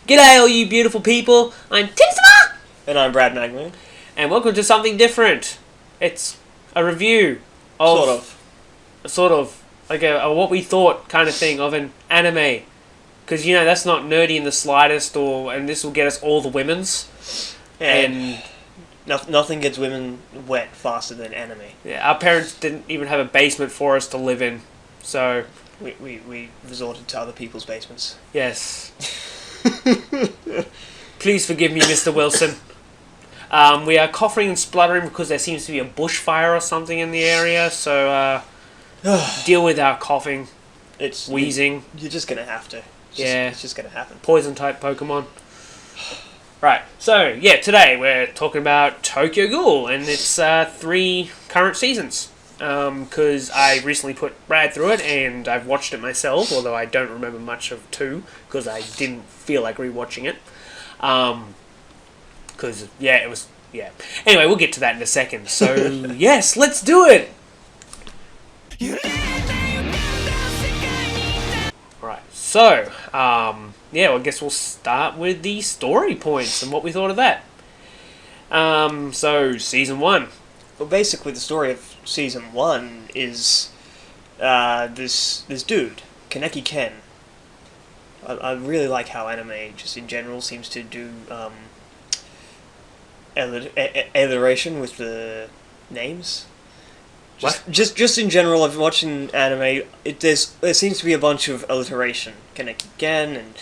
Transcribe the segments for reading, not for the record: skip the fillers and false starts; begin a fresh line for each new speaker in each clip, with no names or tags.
G'day all you beautiful people, I'm Tim.
And I'm Brad Magman.
And welcome to Something Different. It's a review of... Sort of. Like a what we thought kind of thing of an anime. Because, you know, that's not nerdy in the slightest, and this will get us all the women's.
And nothing gets women wet faster than anime.
Yeah, our parents didn't even have a basement for us to live in, so...
We resorted to other people's basements.
Yes. Please forgive me, Mr. Wilson. We are coughing and spluttering because there seems to be a bushfire or something in the area, so deal with our coughing, wheezing.
You're just going to have to. It's just going to happen.
Poison-type Pokemon. Right, so, yeah, today we're talking about Tokyo Ghoul and its 3 current seasons. Because I recently put Brad through it, and I've watched it myself, although I don't remember much of 2, because I didn't feel like rewatching it. Because, it was... Anyway, we'll get to that in a second. So, yes, let's do it! Right, so, I guess we'll start with the story points and what we thought of that. So, Season 1.
Well, basically, the story of Season 1 is this dude, Kaneki Ken. I really like how anime, just in general, seems to do alliteration with the names. Just in general, I've been watching anime. There seems to be a bunch of alliteration. Kaneki Ken, and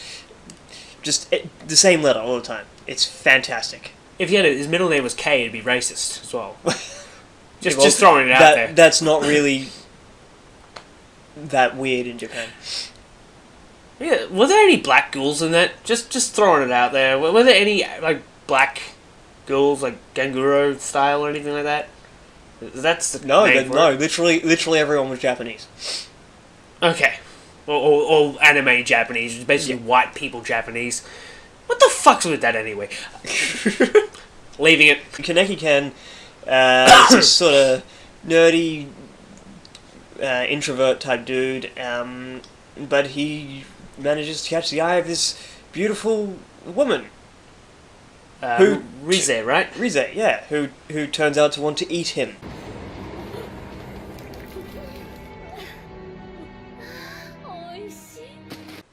just the same letter all the time. It's fantastic.
If his middle name was K, it'd be racist as well. Just throwing it out there.
That's not really that weird in Japan.
Yeah, were there any black ghouls in that? Just throwing it out there. Were there any black ghouls, like Ganguro style or anything like that? That's the name for it.
Literally everyone was Japanese.
Okay, or anime Japanese, basically white people Japanese. What the fuck's with that anyway? Leaving it.
Kaneki Ken. It's this sort of nerdy, introvert type dude, but he manages to catch the eye of this beautiful woman.
Rize, right?
Rize, yeah, who turns out to want to eat him.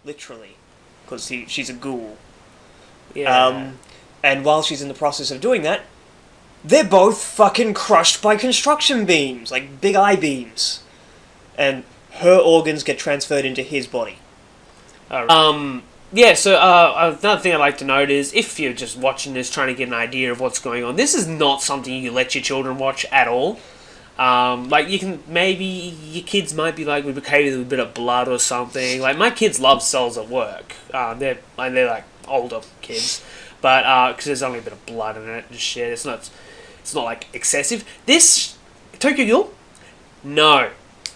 Literally, because she's a ghoul.
Yeah.
And while she's in the process of doing that, they're both fucking crushed by construction beams, like big I-beams. And her organs get transferred into his body.
So another thing I'd like to note is, if you're just watching this trying to get an idea of what's going on, this is not something you let your children watch at all. Maybe your kids might be like, we're okay with a bit of blood or something. Like, my kids love Cells at Work. They're like older kids. But, because there's only a bit of blood in it and shit, it's not like excessive. This Tokyo Ghoul, no,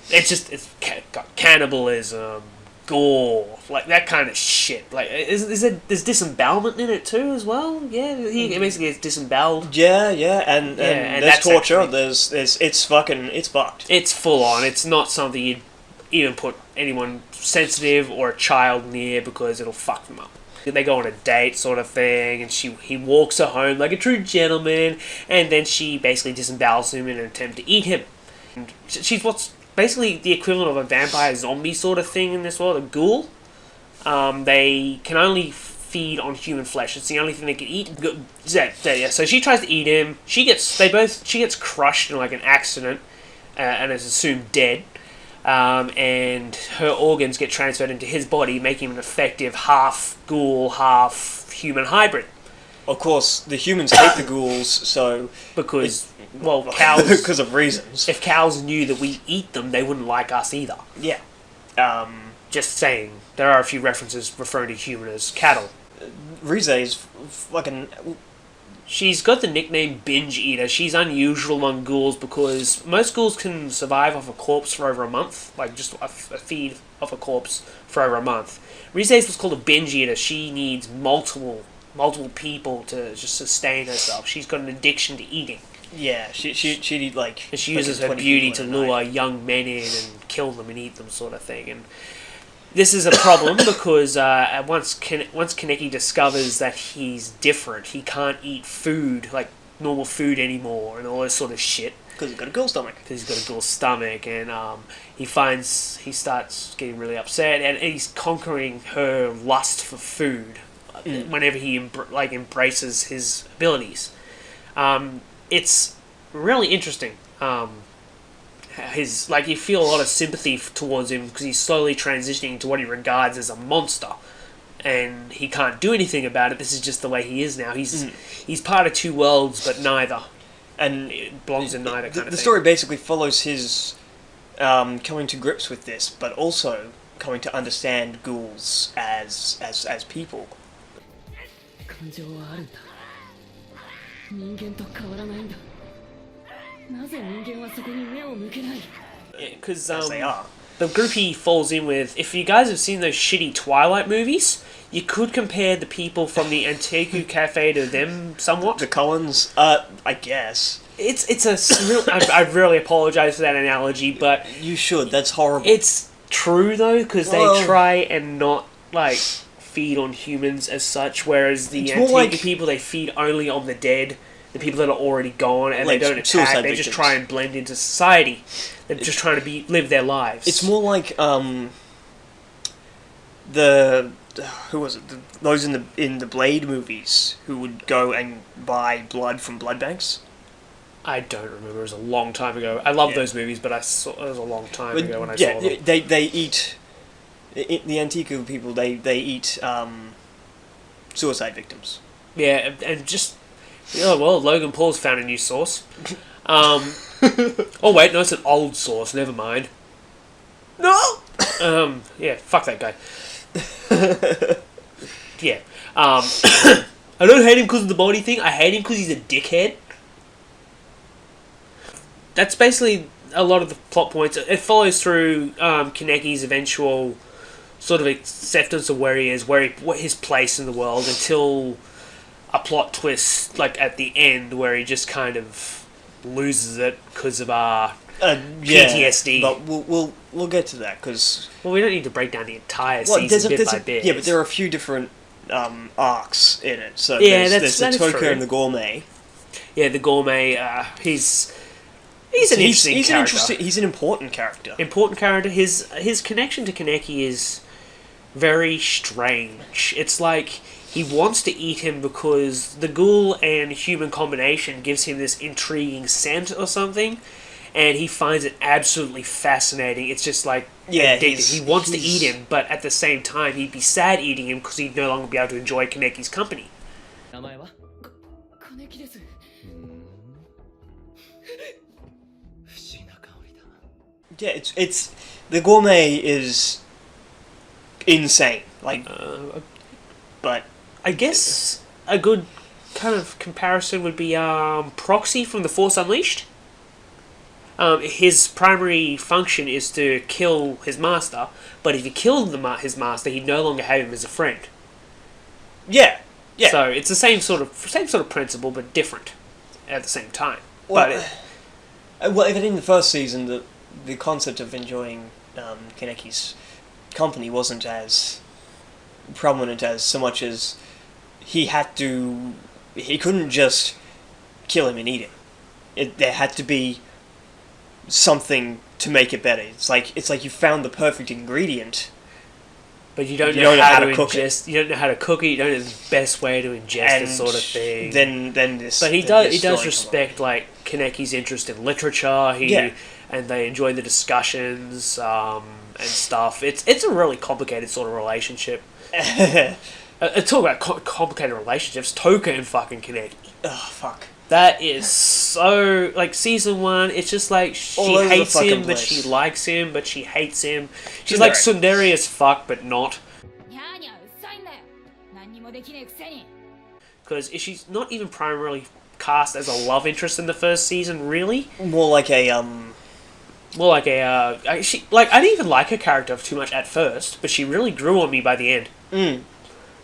it's got cannibalism, gore, like that kind of shit. Like, there's disembowelment in it too as well. Yeah, he basically gets disemboweled.
Yeah, and there's torture. It's fucked.
It's full on. It's not something you'd even put anyone sensitive or a child near because it'll fuck them up. They go on a date sort of thing, and he walks her home like a true gentleman, and then she basically disembowels him in an attempt to eat him. And she's what's basically the equivalent of a vampire zombie sort of thing in this world, a ghoul. They can only feed on human flesh. It's the only thing they can eat. So she tries to eat him. She gets crushed in like an accident, and is assumed dead. And her organs get transferred into his body, making him an effective half ghoul, half human hybrid.
Of course, the humans hate the ghouls, so...
Because cows...
because of reasons.
If cows knew that we eat them, they wouldn't like us either.
Yeah.
Just saying. There are a few references referring to human as cattle.
Rize is fucking...
She's got the nickname Binge Eater. She's unusual among ghouls because most ghouls can survive off a corpse for over a month. Like, just a feed off a corpse for over a month. Rize is what's called a Binge Eater. She needs multiple people to just sustain herself. She's got an addiction to eating.
Yeah, she like...
And she uses her beauty to lure young men in and kill them and eat them sort of thing. And This is a problem because once Kaneki discovers that he's different, he can't eat food, like normal food anymore and all this sort of shit.
Because he's got a ghoul stomach.
Because he's got a ghoul stomach, and he starts getting really upset, and he's conquering her lust for food whenever he embraces his abilities. It's really interesting. You feel a lot of sympathy towards him because he's slowly transitioning to what he regards as a monster, and he can't do anything about it. This is just the way he is now. He's part of two worlds, but neither, and it belongs in neither.
The story basically follows his coming to grips with this, but also coming to understand ghouls as people.
Because
they are.
The group he falls in with, if you guys have seen those shitty Twilight movies, you could compare the people from the Antiku Cafe to them somewhat.
The Cullens, I guess.
It's a real... I really apologise for that analogy, but...
You should, that's horrible.
It's true, though, because they try and not, feed on humans as such, whereas the Antiku people, they feed only on the dead, the people that are already gone, and they don't attack, they just try and blend into society. They're just trying to live their lives.
It's more like, who was it? Those in the Blade movies who would go and buy blood from blood banks.
I don't remember. It was a long time ago. I love those movies, but it was a long time ago when I saw them.
They eat the Antiku people. They eat suicide victims.
Yeah, and just Logan Paul's found a new source. Oh wait, no, it's an old source. Never mind.
No.
Yeah, fuck that guy. Yeah. I don't hate him because of the body thing. I hate him because he's a dickhead. That's basically a lot of the plot points. It follows through Kaneki's eventual sort of acceptance of where he is, what his place in the world, until a plot twist, at the end, where he just kind of loses it because of PTSD.
But we'll get to that because
we don't need to break down the entire season bit by bit.
Yeah, but there are a few different arcs in it. So there's the Tokyo and the Gourmet.
Yeah, the Gourmet. He's an interesting character.
He's an important character.
Important character. His connection to Kaneki is very strange. It's like he wants to eat him because the ghoul and human combination gives him this intriguing scent or something, and he finds it absolutely fascinating. It's just addictive. He wants to eat him, but at the same time, he'd be sad eating him because he'd no longer be able to enjoy Kaneki's company.
Yeah, it's the Gourmet is insane. But
I guess a good kind of comparison would be Proxy from The Force Unleashed. His primary function is to kill his master, but if he killed his master, he'd no longer have him as a friend.
Yeah.
So it's the same sort of principle, but different at the same time.
Well, even in the first season, the concept of enjoying Kaneki's company wasn't as prominent as so much as he couldn't just kill him and eat him. There had to be something to make it better. It's like you found the perfect ingredient,
but you don't know how to cook it. You don't know how to cook it. You don't know the best way to ingest this sort of thing.
Then this.
But he does respect Kaneki's interest in literature. And they enjoy the discussions and stuff. It's a really complicated sort of relationship. Talk about complicated relationships. Toka and fucking Kaneki.
Oh fuck.
That is so season 1. It's just she hates him, but she likes him, but she hates him. She's like tsundere as fuck, but not. Because she's not even primarily cast as a love interest in the first season, really.
More like a
I didn't even like her character too much at first, but she really grew on me by the end.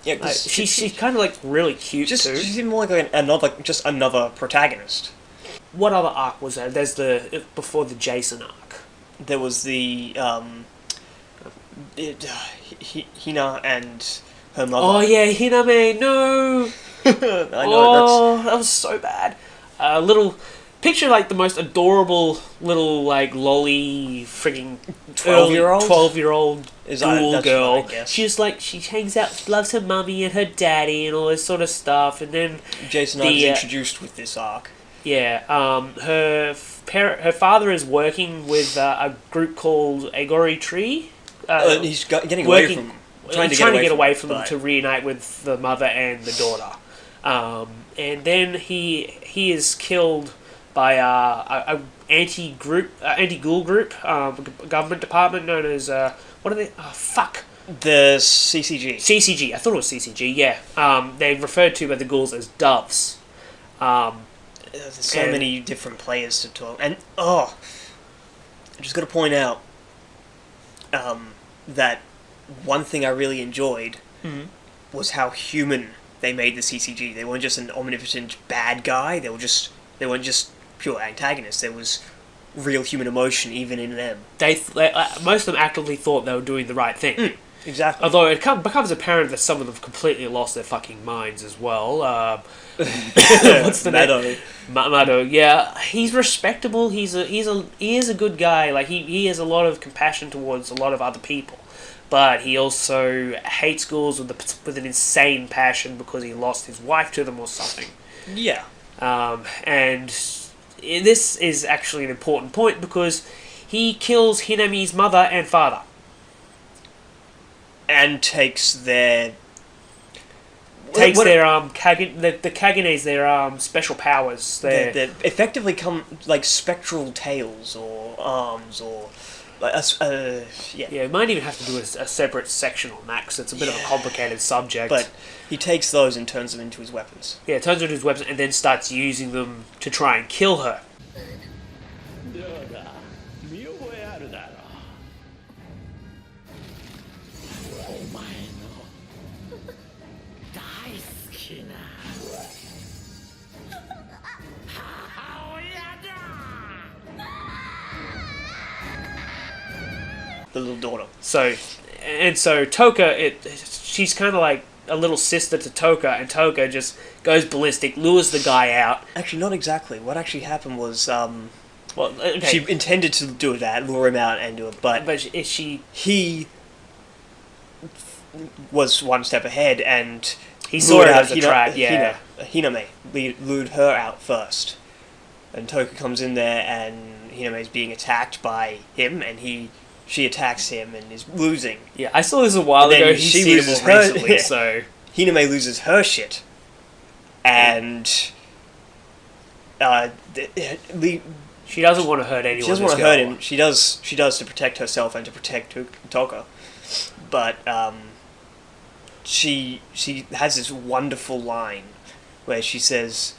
Yeah,
she's kind of really cute too.
She seemed more like another protagonist.
What other arc was there? There's before the Jason arc.
There was the Hina and her mother.
Oh yeah, Hiname, no!
I know
That was so bad. Little picture like the most adorable little like lolly frigging 12-year-old ghoul girl.
Right,
She hangs out, loves her mummy and her daddy and all this sort of stuff. And then
Jason is introduced with this arc.
Yeah, her father is working with a group called Agori Tree.
He's getting away from them.
Trying to get away from them to reunite with the mother and the daughter. And then he is killed by a anti-ghoul group, government department known as what are they? Oh fuck.
The CCG.
CCG. I thought it was CCG. Yeah. They referred to by the ghouls as doves.
There's so many different players to talk, and I just got to point out that one thing I really enjoyed was how human they made the CCG. They weren't just an omnipotent bad guy. They weren't just pure antagonists. There was real human emotion even in them.
Most of them actively thought they were doing the right thing.
Exactly.
Although it becomes apparent that some of them completely lost their fucking minds as well. What's the name? Mado. Yeah, he's respectable. He is a good guy. Like he has a lot of compassion towards a lot of other people, but he also hates ghouls with an insane passion because he lost his wife to them or something.
Yeah.
And this is actually an important point because he kills Hiname's mother and father.
And takes their
the Kagenes, their special powers.
They effectively come like spectral tails or arms or like
Yeah, it might even have to do a separate section on that because it's a bit of a complicated subject.
But he takes those and turns them into his weapons.
Yeah, turns them into his weapons and then starts using them to try and kill her.
The little daughter.
So Toka, she's kind of like a little sister to Toka, and Toka just goes ballistic, lures the guy out.
Actually, not exactly. What actually happened was,
okay.
she intended to do that, lure him out and do it, but he was one step ahead, and
he saw it as a trap. Yeah,
Hiname lured her out first, and Toka comes in there, and Hiname is being attacked by him, and she attacks him and is losing.
Yeah, I saw this a while ago.
She loses her
recently, so
Hiname loses her shit, and
she doesn't want to hurt anyone.
She doesn't want to hurt him. She does to protect herself and to protect Toka, but she has this wonderful line where she says,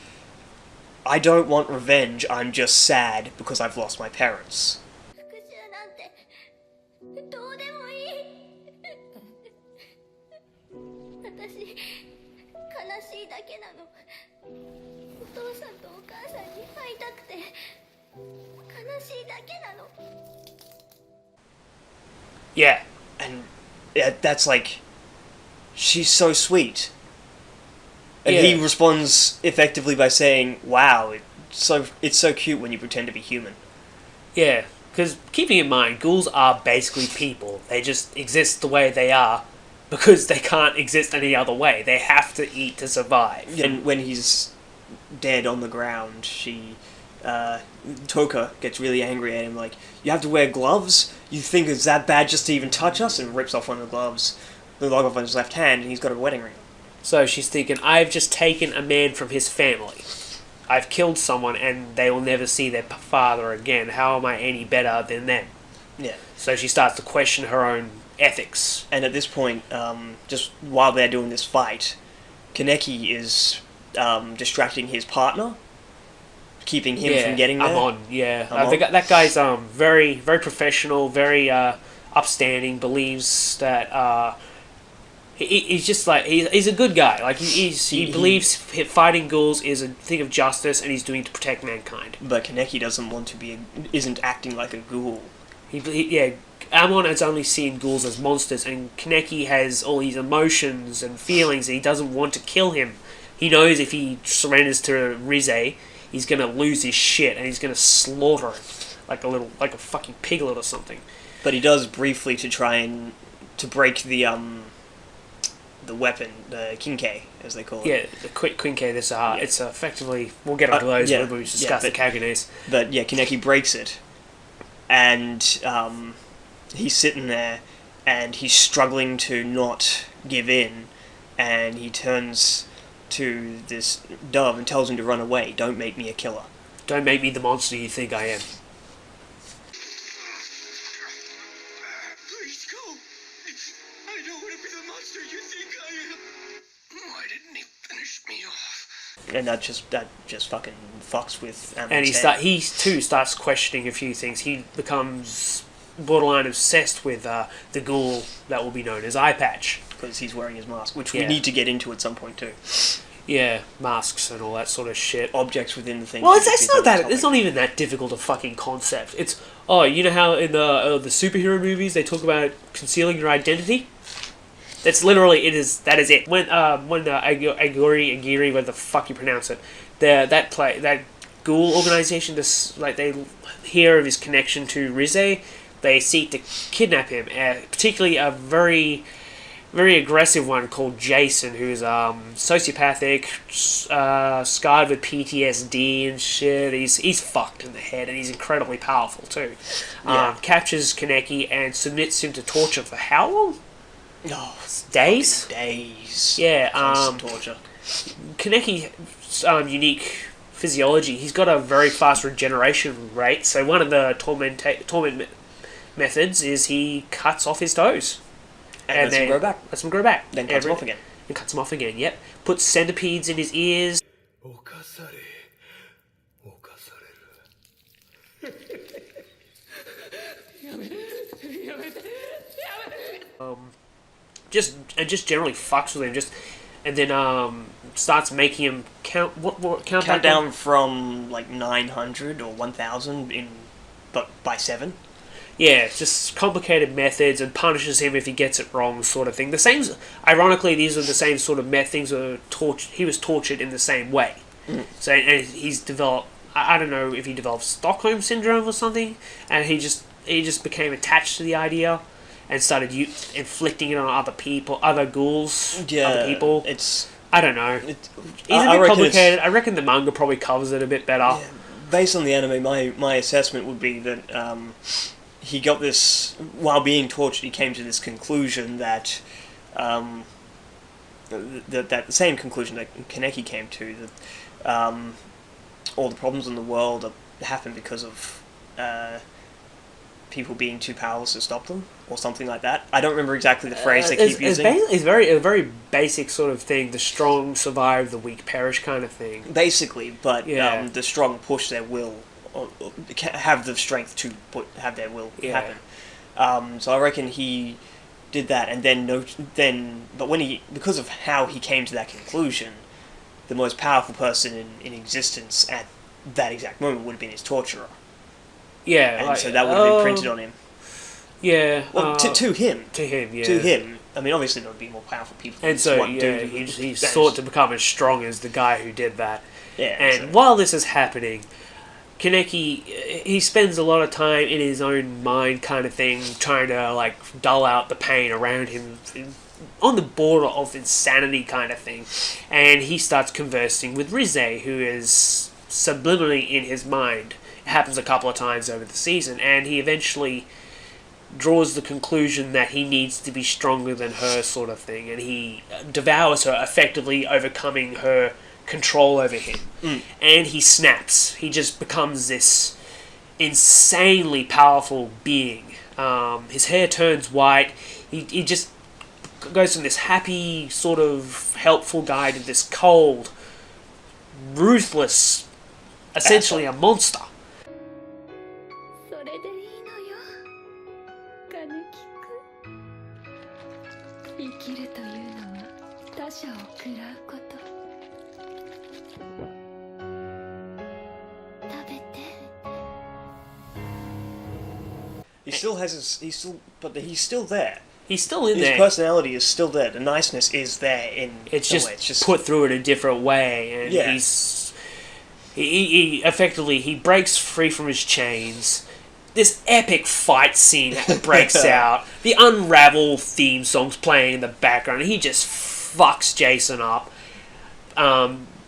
"I don't want revenge. I'm just sad because I've lost my parents."
Yeah,
and that's like, she's so sweet. And he responds effectively by saying, "Wow, it's so cute when you pretend to be human."
Yeah, because keeping in mind, ghouls are basically people. They just exist the way they are because they can't exist any other way. They have to eat to survive.
And when he's dead on the ground, Toka gets really angry at him, like, "You have to wear gloves? You think it's that bad just to even touch us?" And rips off one of the gloves, the log off on his left hand, and he's got a wedding ring.
So she's thinking, I've just taken a man from his family. I've killed someone and they will never see their father again. How am I any better than them?
Yeah.
So she starts to question her own ethics.
And at this point, just while they're doing this fight, Kaneki is distracting his partner, keeping him from getting there.
That guy's very, very professional, very upstanding, believes that... He's just like he's a good guy. Like he believes fighting ghouls is a thing of justice, and he's doing it to protect mankind.
But Kaneki isn't acting like a ghoul.
Amon has only seen ghouls as monsters, and Kaneki has all these emotions and feelings, and he doesn't want to kill him. He knows if he surrenders to Rize, he's gonna lose his shit, and he's gonna slaughter him like a fucking piglet or something.
But he does briefly to try and to break the weapon, the Kinkei, as they call it.
Yeah, the quick Quinkei. It's effectively, we'll get onto those when we discuss the Kagenes.
But yeah, Kaneki breaks it, and he's sitting there, and he's struggling to not give in, and he turns to this dove and tells him to run away. Don't make me a killer.
Don't make me the monster you think I am.
Please go. I don't want to be the monster you think I am. Why didn't he finish me off?
And that just fucking fucks with Amon's
And
head.
he too starts questioning a few things. He becomes borderline obsessed with the ghoul that will be known as Eye Patch.
Because he's wearing his mask, which we need to get into at some point too.
Yeah, masks and all that sort of shit.
Objects within the thing.
Well, it's not that. It's not even that difficult a fucking concept. It's you know how in the superhero movies they talk about concealing your identity. That's literally that is it. When Aguri, what the fuck you pronounce it, that ghoul organization, they hear of his connection to Rize, they seek to kidnap him. Particularly a very aggressive one called Jason, who's sociopathic, scarred with PTSD and shit. He's fucked in the head, and he's incredibly powerful too. Captures Kaneki and submits him to torture for how long?
Oh,
days?
Days.
Yeah.
Constant torture.
Kaneki's unique physiology. He's got a very fast regeneration rate. So one of the torment methods is he cuts off his toes.
And lets him grow back.
Lets him grow back.
Then cuts him off again.
And cuts him off again, yep. Puts centipedes in his ears. Just generally fucks with him. And then starts making him count
down from like 900 or 1000 but by 7.
Yeah, just complicated methods, and punishes him if he gets it wrong, sort of thing. Ironically, these are the same sort of things. He was tortured in the same way. So, and he's developed. I don't know if he developed Stockholm syndrome or something, and he just became attached to the idea, and started inflicting it on other people, other ghouls, other people. I don't know. It's a bit complicated. I reckon the manga probably covers it a bit better.
Yeah, based on the anime, my assessment would be that. He got this while being tortured. He came to this conclusion that that the same conclusion that Kaneki came to, that all the problems in the world happen because of people being too powerless to stop them, or something like that. I don't remember exactly the phrase they keep using.
It's a very basic sort of thing. The strong survive, the weak perish, kind of thing.
Basically, but the strong push their will. Have the strength to have their will happen. So I reckon he did that, and but because of how he came to that conclusion, the most powerful person in existence at that exact moment would have been his torturer.
Yeah,
and so that would have been printed on him.
Yeah,
well, to him.
To him, yeah.
To him. I mean, obviously there would be more powerful people.
And so, he's thought to become as strong as the guy who did that.
Yeah.
And while this is happening, Kaneki, he spends a lot of time in his own mind kind of thing, trying to, dull out the pain around him, on the border of insanity kind of thing. And he starts conversing with Rize, who is subliminally in his mind. It happens a couple of times over the season, and he eventually draws the conclusion that he needs to be stronger than her, sort of thing, and he devours her, effectively overcoming her control over him. And he snaps. He just becomes this insanely powerful being. His hair turns white. He just goes from this happy, sort of helpful guy to this cold, ruthless, essentially a monster.
still has but he's still there.
He's still in
His
there.
personality is still there. The niceness is there
It's
some
just,
way. It's just
put through in a different way, and
Yeah.
he effectively he breaks free from his chains. This epic fight scene breaks out. The Unravel theme song's playing in the background, and he just fucks Jason up.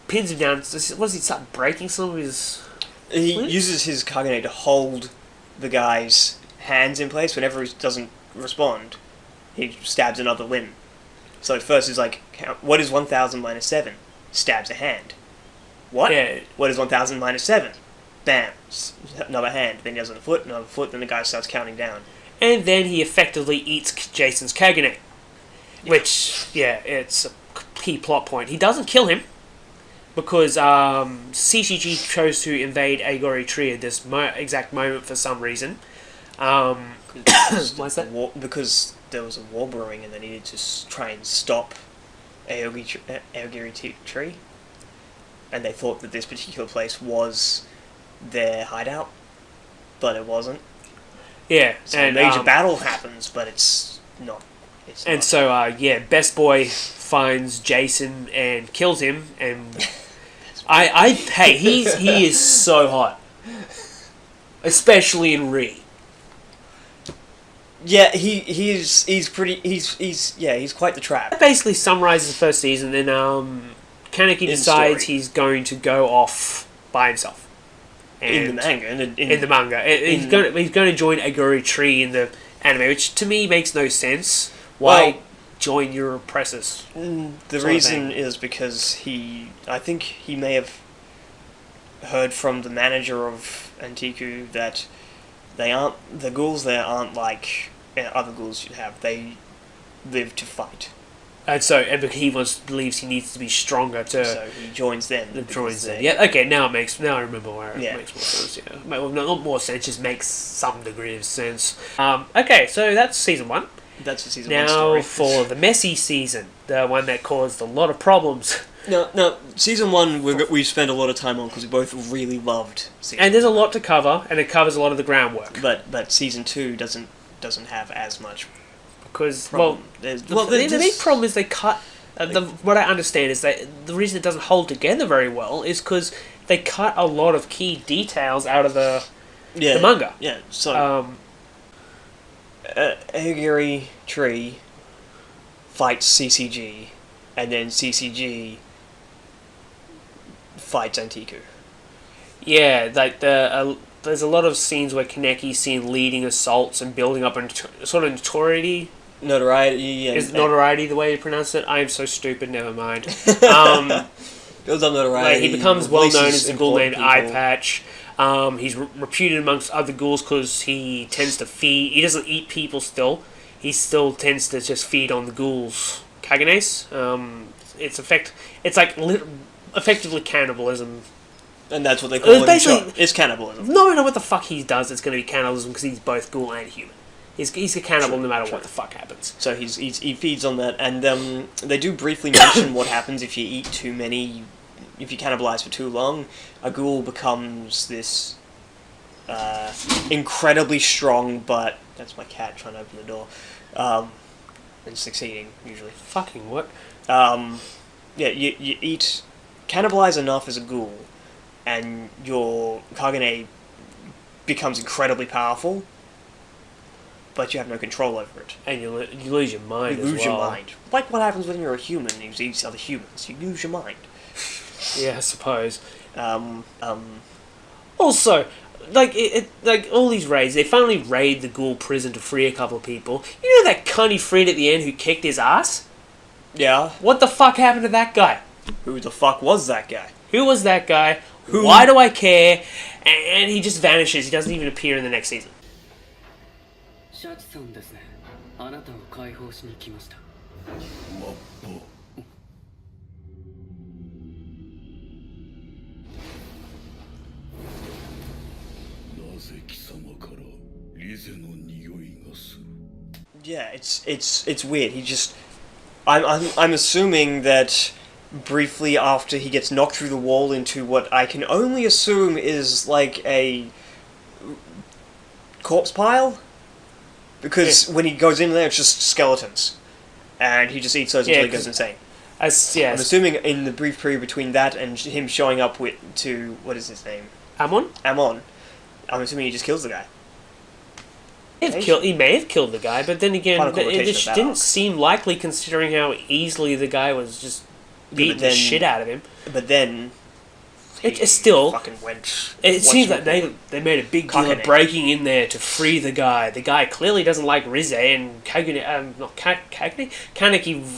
Pins him down. Does he start breaking some of his...
He
What?
uses his Kagane to hold the guy's hands in place. Whenever he doesn't respond, he stabs another limb. So at first he's like, what is 1000 minus 7? Stabs a hand. What?
Yeah.
What is 1000 minus 7? Bam. Another hand. Then he does another foot, then the guy starts counting down.
And then he effectively eats Jason's Kagane. Which, yeah, it's a key plot point. He doesn't kill him, because CCG chose to invade Agori Tree at this exact moment for some reason. Why's that?
Because there was a war brewing and they needed to try and stop Agori Tree. And they thought that this particular place was their hideout, but it wasn't.
Yeah,
So
and
a major battle happens, but it's not.
And so, Best Boy finds Jason and kills him, and hey, he is so hot, especially in Re.
Yeah, he's quite the trap.
That basically summarizes the first season. Then Kaneki decides
story.
he's going to go off by himself.
In the manga,
In the manga, he's going to join Agori Tree in the anime, which to me makes no sense. Why join your oppressors?
The reason is because I think he may have heard from the manager of Antiku that the ghouls there aren't like other ghouls you have. They live to fight.
And so, believes he needs to be stronger to...
So he joins them.
Yeah, okay, now I remember why it
Yeah.
makes more sense, yeah. Well, not more sense, just makes some degree of sense. Okay, so that's season 1.
That's the season 1
Now
story.
for the messy season, the one that caused a lot of problems.
No, season 1 we spent a lot of time on because we both really loved season
And there's a lot to cover, and it covers a lot of the groundwork.
But season 2 doesn't have as much
Because,
problem.
the big problem is they cut... what I understand is that the reason it doesn't hold together very well is because they cut a lot of key details out of the manga.
Yeah, so... Agiri Tree fights CCG, and then CCG fights Antiku.
Yeah, like there's a lot of scenes where Kaneki's seen leading assaults and building up sort of notoriety.
Notoriety, yeah.
Is notoriety the way you pronounce it? I am so stupid, never mind.
Builds up notoriety.
Like he becomes well known as a ghoul named
important
Eye Patch. He's reputed amongst other ghouls because he tends to feed... He doesn't eat people still. He still tends to just feed on the ghouls' Kaganes. It's like effectively cannibalism.
And that's what they call it
basically-
in show. It's cannibalism.
No matter what the fuck he does, it's going to be cannibalism because he's both ghoul and human. He's a cannibal no matter what the fuck happens.
So he feeds on that, and they do briefly mention what happens if you eat too many... If you cannibalize for too long, a ghoul becomes this incredibly strong, but... That's my cat trying to open the door. And succeeding, usually.
Fucking what?
Yeah, you eat... Cannibalize enough as a ghoul, and your Kagane becomes incredibly powerful, but you have no control over it.
And you lose your mind
You
as
lose your
well.
mind. Like what happens when you're a human and you eat other humans. You lose your mind.
Yeah, I suppose.
Um,
Also, like all these raids, they finally raid the ghoul prison to free a couple of people. You know that cunt he freed at the end who kicked his ass?
yeah.
What the fuck happened to that guy?
Who the fuck was that guy?
Who was that guy?
Who?
Why do I care? And he just vanishes. He doesn't even appear in the next season.
シャチさんですね。あなたを解放しに来ました。
なぜ貴様からリゼの匂いがする?
Yeah, it's weird. He just... I'm assuming that briefly after he gets knocked through the wall into what I can only assume is like a corpse pile? Because when he goes in there, it's just skeletons. And he just eats those until he goes insane. I'm assuming in the brief period between that and him showing up to what is his name?
Amon?
Amon. I'm assuming he just kills the guy.
He may have killed the guy, but then again,
Final
it
quotation
just
of that
didn't
arc.
seem likely considering how easily the guy was just beating the shit out of him.
But then...
It's still...
fucking went...
It seems like they made a big deal of breaking in there to free the guy. The guy clearly doesn't like Rize, and Kaneki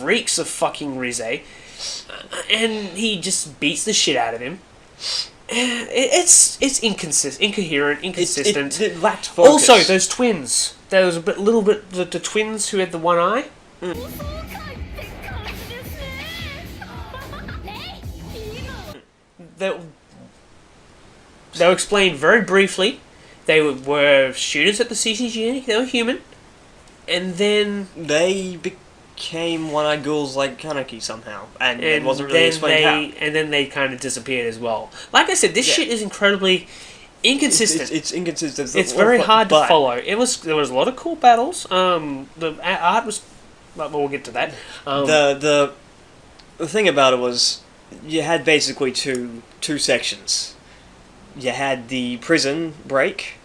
reeks of fucking Rize, and he just beats the shit out of him. It's incoherent, inconsistent.
It lacked focus.
Also, those twins. There was little bit the twins who had the one eye. They were explained very briefly. They were students at the CCG. They were human, and then
they became one-eyed ghouls like Kaneki somehow, and it wasn't really explained how.
And then they kind of disappeared as well. Like I said, this shit is incredily inconsistent.
It's inconsistent.
It's very hard to follow. There was a lot of cool battles. The art was. Well, we'll get to that.
The thing about it was you had basically two sections. You had the prison break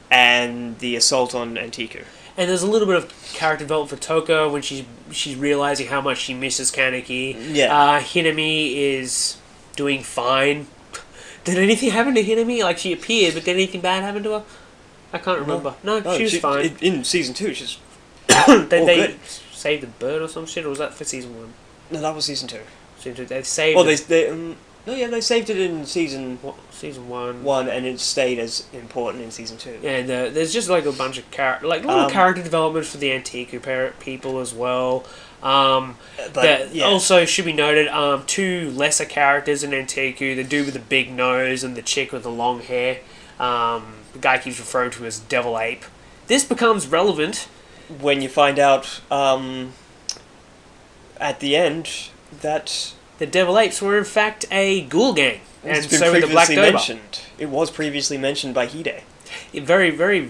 and the assault on Antiku.
And there's a little bit of character development for Toko when she's realizing how much she misses Kaneki.
Yeah.
Hinami is doing fine. Did anything happen to Hinami? Like, she appeared, but did anything bad happen to her? I can't remember. No, she was fine.
In season 2, she's
they saved the bird or some shit, or was that for season 1?
No, that was season 2.
Season 2, they saved
well, they saved it in season
1,
and it stayed as important in season 2.
And there's just like a bunch of little character development for the Antiku people as well. Also should be noted, 2 lesser characters in Antiku: the dude with the big nose and the chick with the long hair. The guy keeps referring to as Devil Ape. This becomes relevant
when you find out at the end that
the Devil Apes were in fact a ghoul gang, and
it's been
so were the Black
mentioned. It was previously mentioned by Hide.
Very, very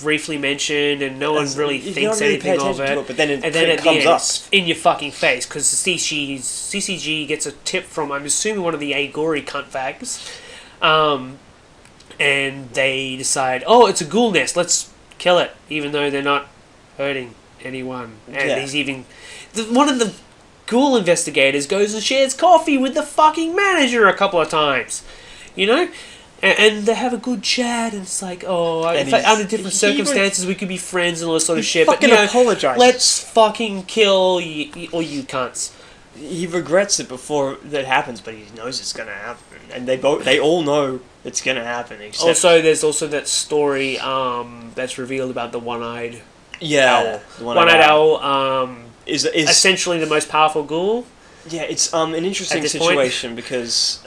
briefly mentioned, and no one really thinks anything of it.
But then it
comes
comes up
it's in your fucking face, because the CCG gets a tip from, I'm assuming, one of the Agori cunt fags, and they decide, oh, it's a ghoul nest, let's kill it, even though they're not hurting anyone. And he's even... one of the ghoul investigators goes and shares coffee with the fucking manager a couple of times, you know? And they have a good chat, and it's like, oh, under different circumstances we could be friends and all this sort of shit. But
apologizes.
Let's fucking kill all you cunts.
He regrets it before that happens, but he knows it's gonna happen, and they all know it's gonna happen.
Also, there's also that story that's revealed about the one-eyed owl.
The one-eyed
owl
is
essentially the most powerful ghoul.
Yeah, it's an interesting situation because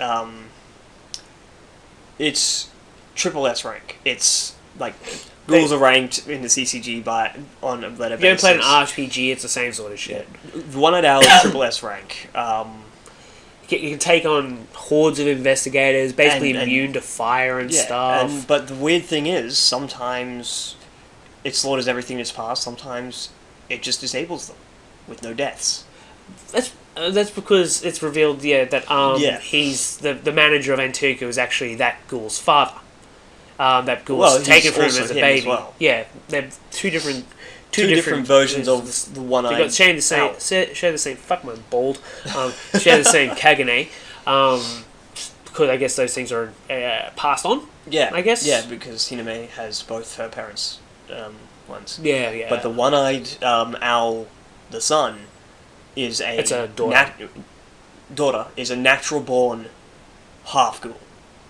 it's triple S rank. It's like ghouls are ranked in the CCG on a letter basis.
If you ever played an RPG, it's the same sort of shit.
The one-eyed owl is triple S rank.
You can take on hordes of investigators, basically immune to fire and stuff.
But the weird thing is, sometimes it slaughters everything in its path. Sometimes it just disables them with no deaths.
That's because it's revealed, that he's the manager of Antiku is actually that ghoul's father. That ghoul's taken from him as a baby.
Well.
Yeah, they're two different
versions of the one-eyed.
They share the same. Fuck my bald. Share the same Kagane. Because I guess those things are passed on.
Yeah,
I guess.
Yeah, because Hiname has both her parents' ones.
Yeah.
But the one-eyed owl, the son, is a daughter. Daughter is a natural-born half ghoul.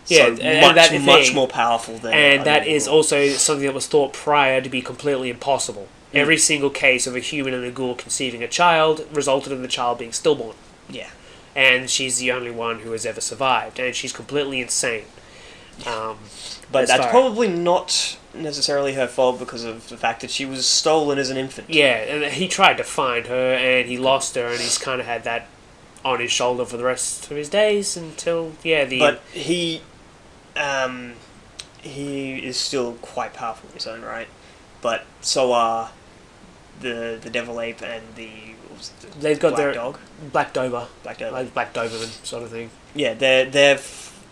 Yeah,
so
and
much more powerful than.
And that is also something that was thought prior to be completely impossible. Every single case of a human and a ghoul conceiving a child resulted in the child being stillborn.
Yeah.
And she's the only one who has ever survived, and she's completely insane.
But that's probably not necessarily her fault because of the fact that she was stolen as an infant.
Yeah, and he tried to find her, and he lost her, and he's kind of had that on his shoulder for the rest of his days until, But
he is still quite powerful in his own right. but so are the devil ape and
they've got
black
their
dog.
Black Dober,
Black Dober.
like Black Doberman sort of thing.
Yeah,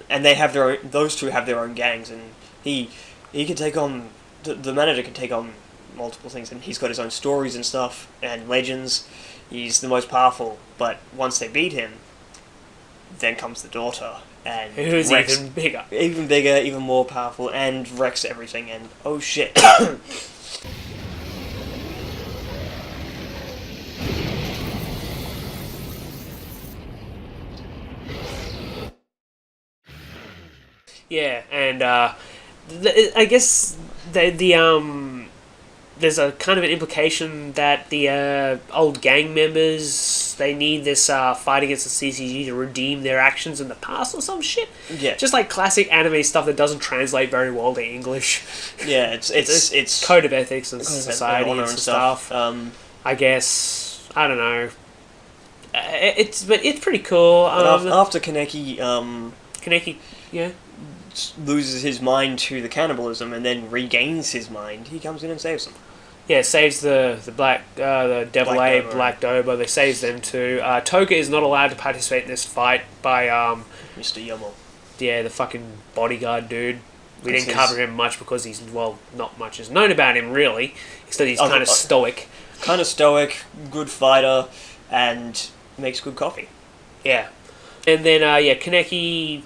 and they have their own. Those two have their own gangs, and he can take on the manager can take on multiple things, and he's got his own stories and stuff and legends. He's the most powerful, but once they beat him, then comes the daughter, and
Who's
wrecks,
even bigger.
even bigger, even more powerful, and wrecks everything. And oh shit.
Yeah, and I guess there's a kind of an implication that the old gang members, they need this fight against the CCG to redeem their actions in the past or some shit.
Yeah.
Just like classic anime stuff that doesn't translate very well to English.
Yeah, it's
code of ethics and
code of
society
honor
and stuff. I guess, I don't know. It's pretty cool.
After Kaneki
Kaneki, yeah.
loses his mind to the cannibalism and then regains his mind, he comes in and saves them.
Yeah, saves the devil
Black
ape,
Dober.
Black Dober. They saves them too. Toga is not allowed to participate in this fight by
Mr. Yomo.
the fucking bodyguard dude. We
This
didn't
is-
cover him much because he's, well, not much is known about him really. Instead, he's
Oh,
kind of stoic.
Kind of stoic, good fighter, and makes good coffee.
Yeah, and then Kaneki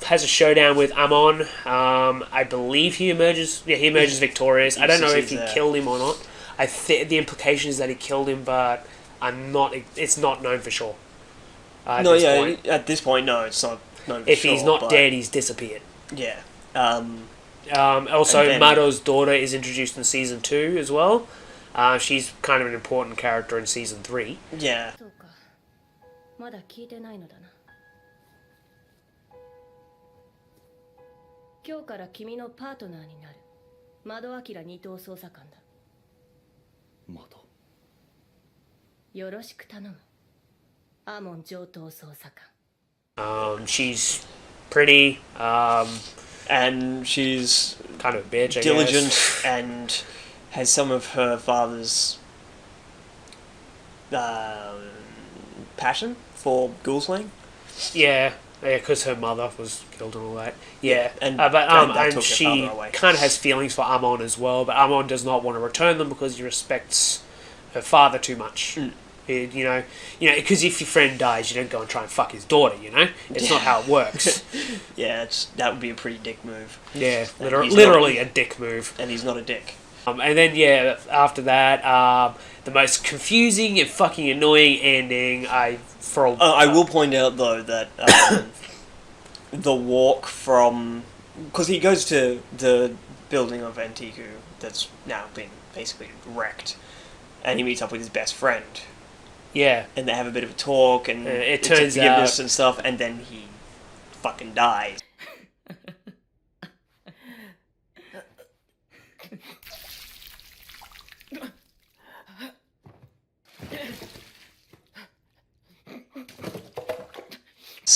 has a showdown with Amon. I believe he emerges. Yeah, he emerges victorious. I don't know if he killed him or not. The implication is that he killed him, but I'm not. It's not known for sure. At this point.
At this point, no, it's not known for
If
sure,
he's not
but
dead, he's disappeared.
Yeah.
Also,
And then-
Mado's daughter is introduced in season 2 as well. She's kind of an important character in season 3.
Yeah.
そうかまだ聞いてないのだな今日から君のパートナーになる窓明二等捜査官だ
窓
よろしく頼むアーモン上等捜査官
She's pretty,
And she's
kind of a bitch, I
diligent
guess.
and has some of her father's passion for ghoul slaying.
Yeah, because her mother was killed and all that. Yeah,
and
but
that took her
she
father away.
kind of has feelings for Amon as well, but Amon does not want to return them because he respects her father too much. You know, because if your friend dies, you don't go and try and fuck his daughter. You know, it's not how it works.
Yeah, that would be a pretty dick move.
Yeah,
And he's
literally
not-
a dick move.
And he's not a dick.
And then after that, the most confusing and fucking annoying ending. I
will point out though that the walk from, because he goes to the building of Antiku that's now been basically wrecked, and he meets up with his best friend,
Yeah,
and they have a bit of a talk, and
it
it's
turns
forgiveness
out-
and stuff, and then he fucking dies.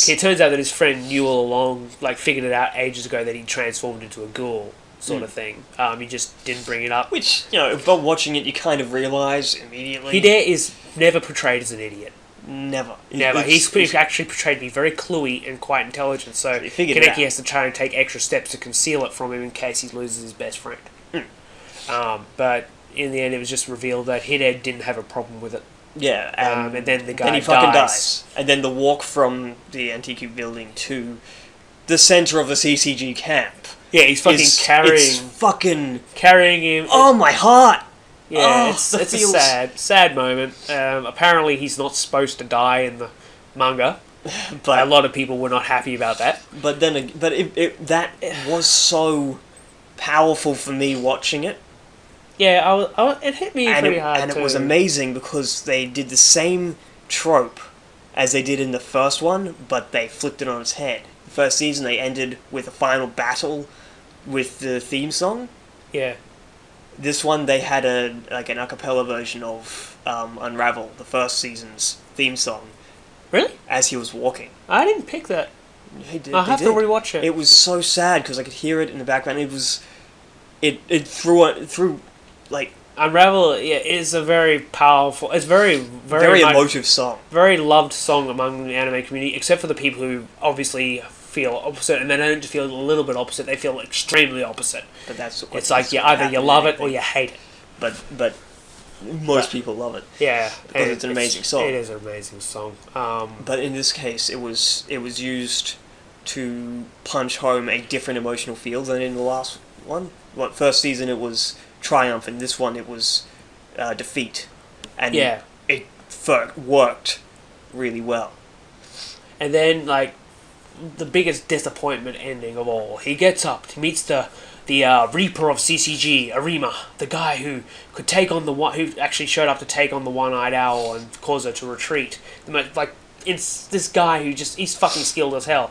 it turns out that his friend knew all along, like figured it out ages ago that he transformed into a ghoul, sort of thing. He just didn't bring it up.
Which, but watching it, you kind of realise immediately.
Hide is never portrayed as an idiot.
Never.
Never.
It's-
He's actually portrayed to be very cluey and quite intelligent, so
he figured it out.
Kaneki has to try and take extra steps to conceal it from him in case he loses his best friend. But in the end, it was just revealed that Hide didn't have a problem with it.
Yeah,
And then the guy
then he fucking
dies.
dies. And then the walk from the Antiku building to the centre of the CCG camp.
Yeah, he's fucking
It's
carrying him.
Oh, my heart!
Yeah,
Oh,
it's
the
a
feels.
sad moment. Apparently, he's not supposed to die in the manga.
But
A lot of people were not happy about that.
But then, that was so powerful for me watching it,
Yeah, it hit me pretty hard
and
too.
it was amazing because they did the same trope as they did in the first one, but they flipped it on its head. The first season they ended with a final battle with the theme song.
Yeah.
This one they had an a cappella version of Unravel, the first season's theme song,
Really?
as he was walking.
I didn't pick that.
They did.
I'll
they
have to
did.
rewatch it.
It was so sad because I could hear it in the background. It threw like
Unravel, yeah, is a very powerful. It's very much,
emotive song.
very loved song among the anime community, except for the people who obviously feel opposite, and they don't just feel a little bit opposite; they feel extremely opposite.
But that's
It's like either you love it or you hate it.
But most people love it.
Yeah,
because it's an amazing song.
It is an amazing song.
But in this case, it was used to punch home a different emotional feel than in the last one. First season it was triumph, and this one it was defeat, and
yeah,
it worked really well.
And then like the biggest disappointment ending of all, he gets up, he meets the Reaper of CCG, Arima, the guy who could take on who actually showed up to take on the one-eyed owl and cause her to retreat. It's this guy who he's fucking skilled as hell.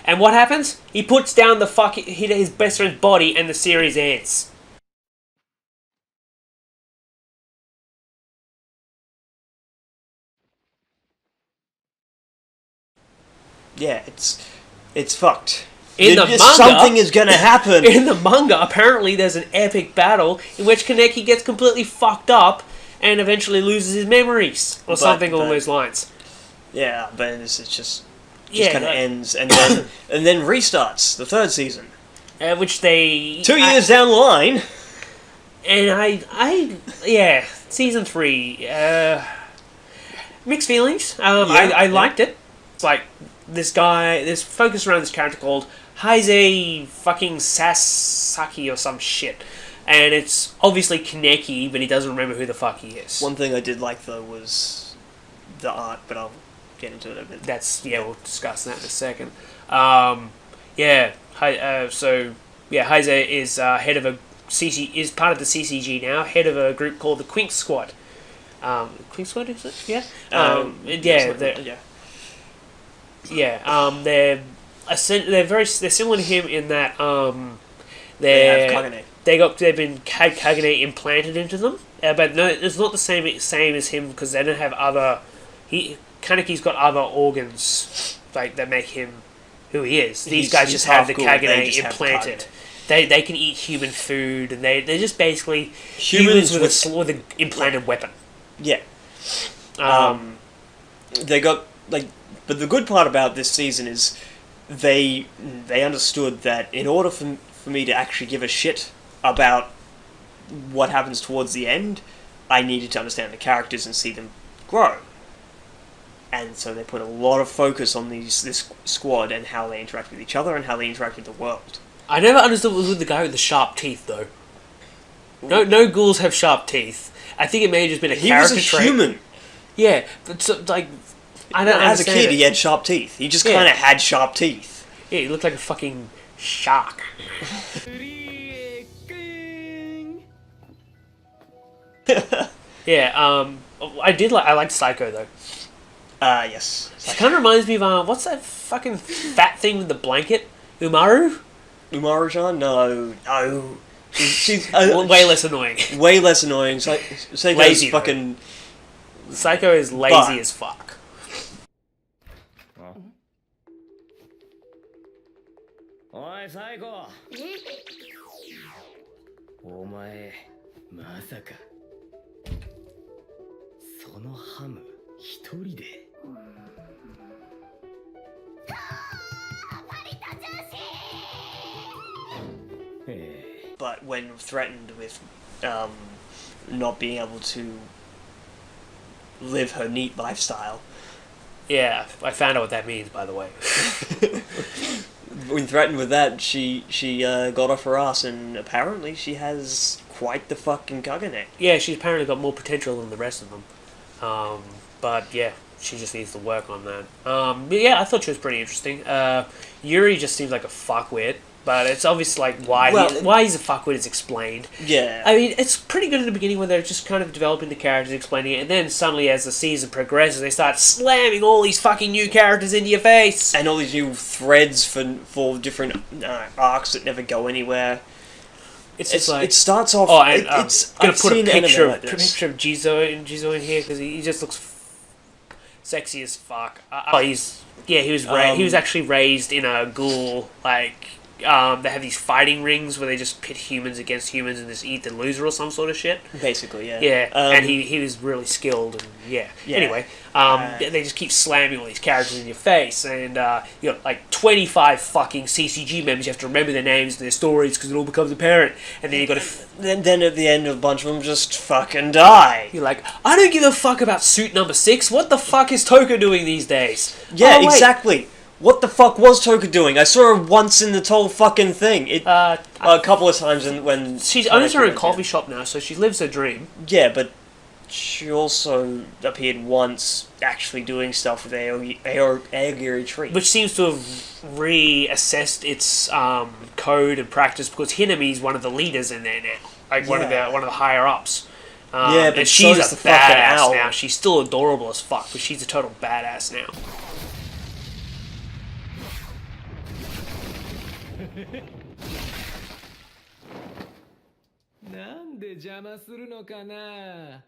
And what happens? He puts down his best friend's body, and the series ends.
Yeah, it's fucked.
In the manga,
something is gonna happen.
In the manga, apparently there's an epic battle in which Kaneki gets completely fucked up and eventually loses his memories, or something along those lines.
Yeah, but this is just kind of
like,
ends and then and then restarts the third season,
which they
2 years down the line.
And yeah, season 3, mixed feelings. I liked it. It's like this guy, there's focus around this character called Heise fucking Sasaki or some shit. And it's obviously Kaneki, but he doesn't remember who the fuck he is.
One thing I did like though was the art, but I'll get into it a bit.
We'll discuss that in a second. Heise is head of a is part of the CCG now, head of a group called the Quink Squad. Quink Squad, is it? Yeah. They're they're similar to him in that
they have Kagane.
They've been Kagane implanted into them, but no, it's not the same as him because they don't have other. Kaneki's got other organs like that make him who he is. These guys just have the Kagane implanted. They can eat human food, and they're just basically humans with an implanted weapon.
Yeah. They got but the good part about this season is they understood that in order for me to actually give a shit about what happens towards the end, I needed to understand the characters and see them grow. And so they put a lot of focus on this squad and how they interact with each other and how they interact with the world.
I never understood what was with the guy with the sharp teeth, though. No ghouls have sharp teeth. I think it may have just been a character trait.
He was a human.
Yeah, but so, like, I don't
as a kid,
it.
he had sharp teeth. He just kind of had sharp teeth.
Yeah, he looked like a fucking shark. Yeah, I liked Psycho, though.
Yes.
It kind of reminds me of, what's that fucking fat thing with the blanket? Umaru?
Umaru-chan? No. She's
way less annoying.
Way less annoying. Psycho's
lazy,
fucking...
Psycho is lazy as fuck.
Oi, Psycho! お前、まさかそのハム一人で。
But when threatened with not being able to live her neat lifestyle.
Yeah, I found out what that means, by the way.
When threatened with that, she got off her ass, and apparently she has quite the fucking Kagane.
Yeah, she's apparently got more potential than the rest of them. But yeah, she just needs to work on that. But yeah, I thought she was pretty interesting. Yuri just seems like a fuckwit, but it's obvious like why he's a fuckwit is explained.
Yeah.
I mean, it's pretty good at the beginning when they're just kind of developing the characters, explaining it, and then suddenly as the season progresses, they start slamming all these fucking new characters into your face.
And all these new threads for different arcs that never go anywhere. It's just like... It starts off...
Oh, and I'm going to put a picture of Jizo in here, because he just looks sexy as fuck. He was actually raised in a ghoul, like, they have these fighting rings where they just pit humans against humans and just eat the loser or some sort of shit.
Basically, yeah.
Yeah, and he was really skilled, and yeah. Anyway, they just keep slamming all these characters in your face, and you got like 25 fucking CCG members. You have to remember their names and their stories because it all becomes apparent, and then you got to.
Then at the end, a bunch of them just fucking die.
You're like, I don't give a fuck about suit number 6. What the fuck is Toko doing these days?
Yeah,
Oh, wait.
exactly. What the fuck was Toka doing? I saw her once in the whole fucking thing. A couple of times when
She's owns her own coffee shop now, so she lives her dream.
Yeah, but she also appeared once actually doing stuff with Aogiri Tree.
Which seems to have reassessed its code and practice because Hinami's one of the leaders in there now. Like one of the higher ups.
Yeah, but
and she's
so's
a
the fucking
badass
owl.
now. She's still adorable as fuck, but she's a total badass now.
なんで邪魔するのかな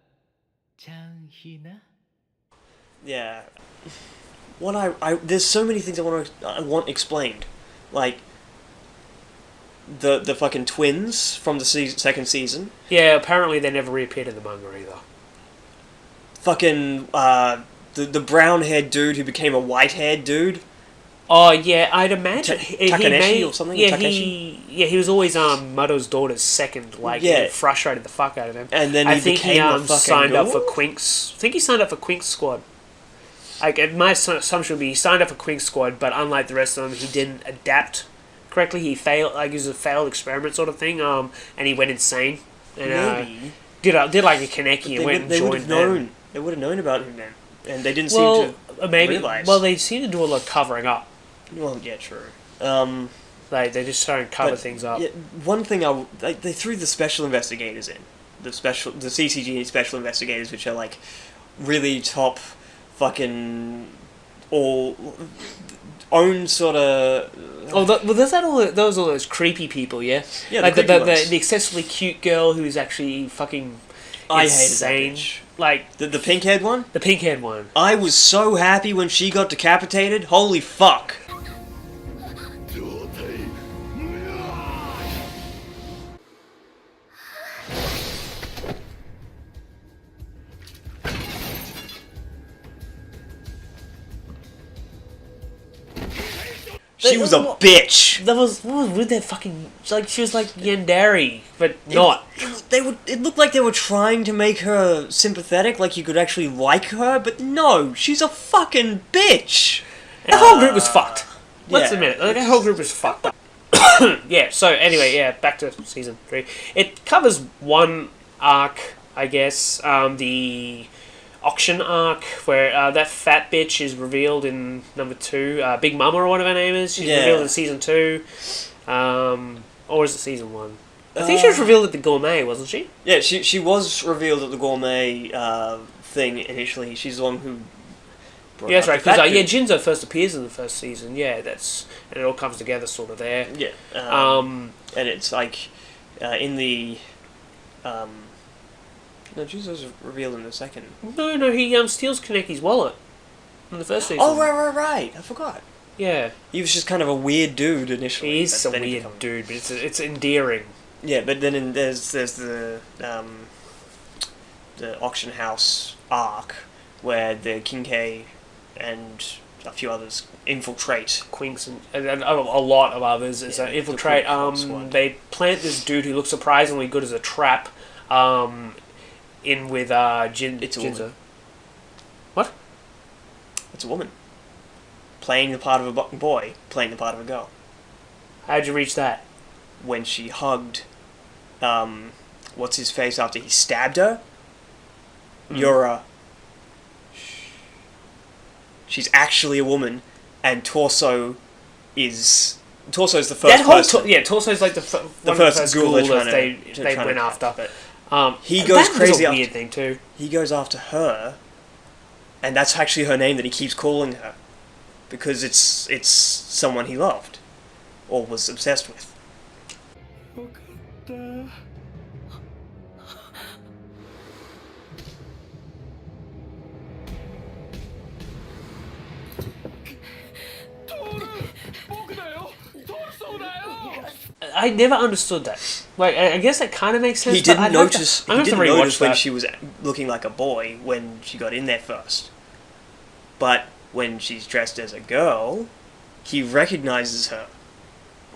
ちゃんひな
Yeah. What there's so many things I want explained. Like the fucking twins from the second season.
Yeah, apparently they never reappeared in the manga either.
Fucking the brown-haired dude who became a white-haired dude.
Oh yeah, I'd imagine
Takaneshi or something.
Yeah,
Takeshi?
he was always Muto's daughter's second. Like,
Yeah.
it frustrated the fuck out of him.
And then
I
he
think
became a
he
fucking
signed up for
ghoul?
Quink's. I think he signed up for Quink's squad. Like, my assumption would be he signed up for Quink's squad, but unlike the rest of them, he didn't adapt correctly. He failed. Like, it was a failed experiment sort of thing. And he went insane. And,
Maybe.
did like a Kaneki and went and joined them.
They would have known about him then, and they didn't seem to
maybe.
realize.
Well, they seem to do a lot of covering up.
Well, yeah, true.
They just try and cover
But,
things up.
Yeah, one thing they threw the special investigators in, the CCG special investigators, which are like really top, fucking all own sort of.
Oh, there's that all those creepy people, yeah.
Yeah,
like
the creepy ones.
the excessively cute girl who's actually fucking
I hated that
insane.
bitch.
Like
The pink haired one.
the pink haired one.
I was so happy when she got decapitated. Holy fuck!
状態
She was a bitch.
That was what was with that fucking like she was like Yandere, but not.
It looked like they were trying to make her sympathetic, like you could actually like her, but no, she's a fucking bitch.
And the whole group was fucked. Let's
yeah.
admit it. Like, the whole group was fucked up. Yeah. So anyway, yeah. Back to season 3. It covers one arc, I guess. The auction arc where that fat bitch is revealed in number 2. Big Mama or whatever her name is. She's revealed in season 2. Or is it season 1? I think she was revealed at the Gourmet, wasn't she?
Yeah, she was revealed at the Gourmet thing initially. She's the one who.
Yeah, that's right.
the fat
Because
dude.
Jinzo first appears in the first season. Yeah, and it all comes together sort of there.
Yeah. And it's like in the. No, Jinzo's revealed in the second.
No, he steals Kaneki's wallet in the first season.
Oh, right. I forgot.
Yeah,
He was just kind of a weird dude initially.
he is
but
a
then he
weird
become-
dude, but it's endearing.
Yeah, but then there's the auction house arc where the Kinkei and a few others infiltrate.
Quinks and a lot of others as an infiltrate.
the squad.
They plant this dude who looks surprisingly good as a trap. In with
It's a
Jinzo.
woman.
What?
It's a woman. Playing the part of a boy, playing the part of a girl.
How'd you reach that?
When she hugged, what's his face after he stabbed her? Yura. She's actually a woman, and Torso's the first
That whole
person.
Torso's like the
The
first
first
ghoul
ghoul they're
that
trying
they
to
went
catch,
after.
but he goes
that
crazy
was a
after-
weird thing too.
He goes after her, and that's actually her name that he keeps calling her, because it's someone he loved, or was obsessed with.
よかったトール僕だよトルソーだよ
I never understood that. Like, I guess that kind of makes sense.
He didn't notice.
I'm
He
gonna
didn't notice when
that.
she was looking like a boy when she got in there first. But when she's dressed as a girl, he recognizes her.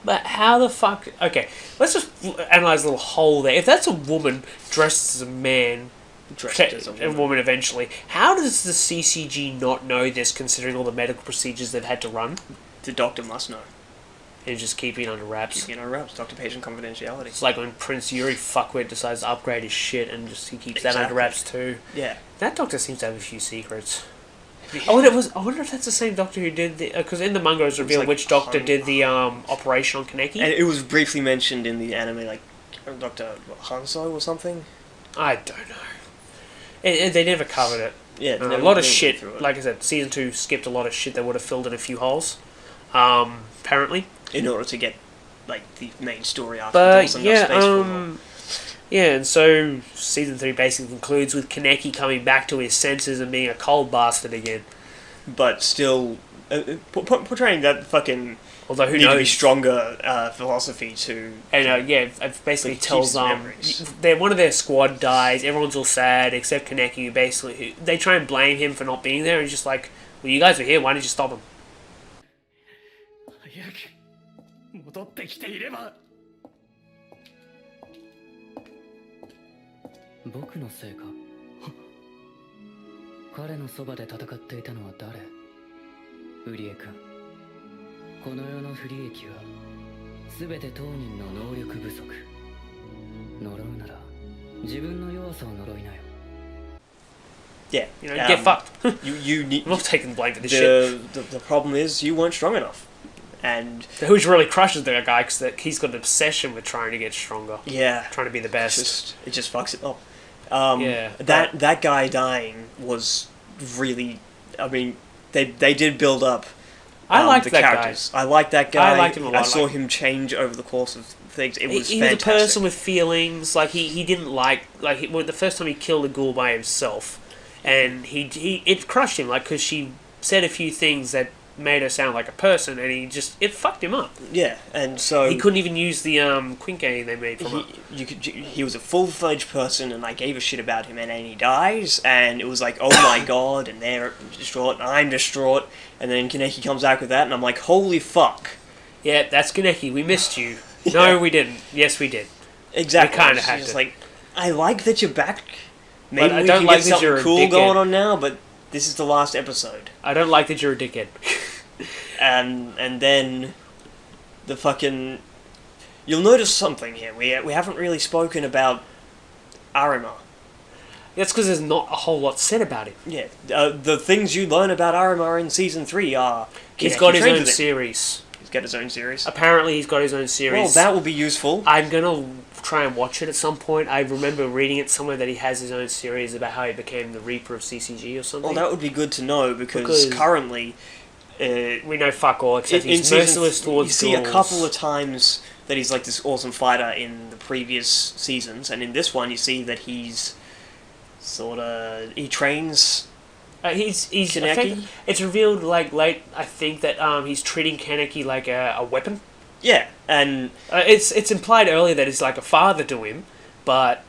But how the fuck... Okay, let's just analyze a little hole there. If that's a woman dressed as a man...
Dressed as a woman.
Eventually. How does the CCG not know this, considering all the medical procedures they've had to run?
The doctor must know.
And just keep it under wraps.
Keeping it under wraps. Doctor-patient confidentiality.
It's like when Prince Yuri fuckwit decides to upgrade his shit and just he keeps that under wraps too.
Yeah.
That doctor seems to have a few secrets. I wonder if that's the same doctor who did the... Because in the manga it was revealed
like
which doctor did the operation on Kaneki.
And it was briefly mentioned in the anime, like, Dr. Hanso or something?
I don't know. And they never covered it.
Yeah.
A lot of shit. Like I said, Season 2 skipped a lot of shit that would have filled in a few holes. Apparently.
In order to get, like, the main story arc.
But, yeah, and so Season 3 basically concludes with Kaneki coming back to his senses and being a cold bastard again.
But still, portraying that fucking...
Although who
need
knows?
to be stronger philosophy to...
And it basically tells
memories.
one of their squad dies, everyone's all sad except Kaneki, who basically they try and blame him for not being there, and he's just like, well, you guys were here, why didn't you stop him?
早く戻ってきていれば僕のせいか彼のそばで戦っていたのは誰ウリエ君この世の不利益は全て当人の能力不足呪うなら自分の弱さを呪いなよ
Yeah.
Get fucked.
you need...
I'm not taking blame for this shit.
The problem is you weren't strong enough. And...
Which really crushes the guy, because he's got an obsession with trying to get stronger.
Yeah.
Trying to be the best.
It just fucks it up.
Yeah.
That guy dying was really... I mean, they did build up
I liked
the
that
characters. I liked that guy.
I liked him a lot.
I saw him change over the course of things. It was
he
fantastic.
was a person with feelings. Like he didn't the first time he killed a ghoul by himself, and it crushed him. Like because she said a few things that made her sound like a person, and it fucked him up.
Yeah, and so
he couldn't even use the quinque they made from it.
He was a full-fledged person, and I gave a shit about him, and then he dies, and it was like, oh my god, and they're distraught, and I'm distraught, and then Kaneki comes back with that, and I'm like, holy fuck.
Yeah, that's Kaneki. We missed you.
Yeah.
No, we didn't. Yes, we did.
Exactly.
We kind of had
It's
to.
like, I like that you're back. Maybe
But I
we
don't
can
like
get
that
something
you're a
cool
dickhead.
going on now, but this is the last episode.
I don't like that you're a dickhead.
And then the fucking... You'll notice something here. We haven't really spoken about Arima.
That's because there's not a whole lot said about him.
Yeah, the things you learn about Arima in Season 3 are...
He's got his
trained
own
with him.
series.
He's got his own series.
Apparently he's got his own series.
Well, that will be useful.
I'm gonna try and watch it at some point. I remember reading it somewhere that he has his own series about how he became the Reaper of CCG or something.
Well, that would be good to know, because currently...
we know fuck all, except he's
in
merciless
season,
towards
you see
ghouls.
a couple of times that he's like this awesome fighter in the previous seasons, and in this one you see that he's sort of... He trains...
He's
Kaneki?
it's revealed like late, I think, that he's treating Kaneki like a weapon.
Yeah, and...
It's implied earlier that it's like a father to him, but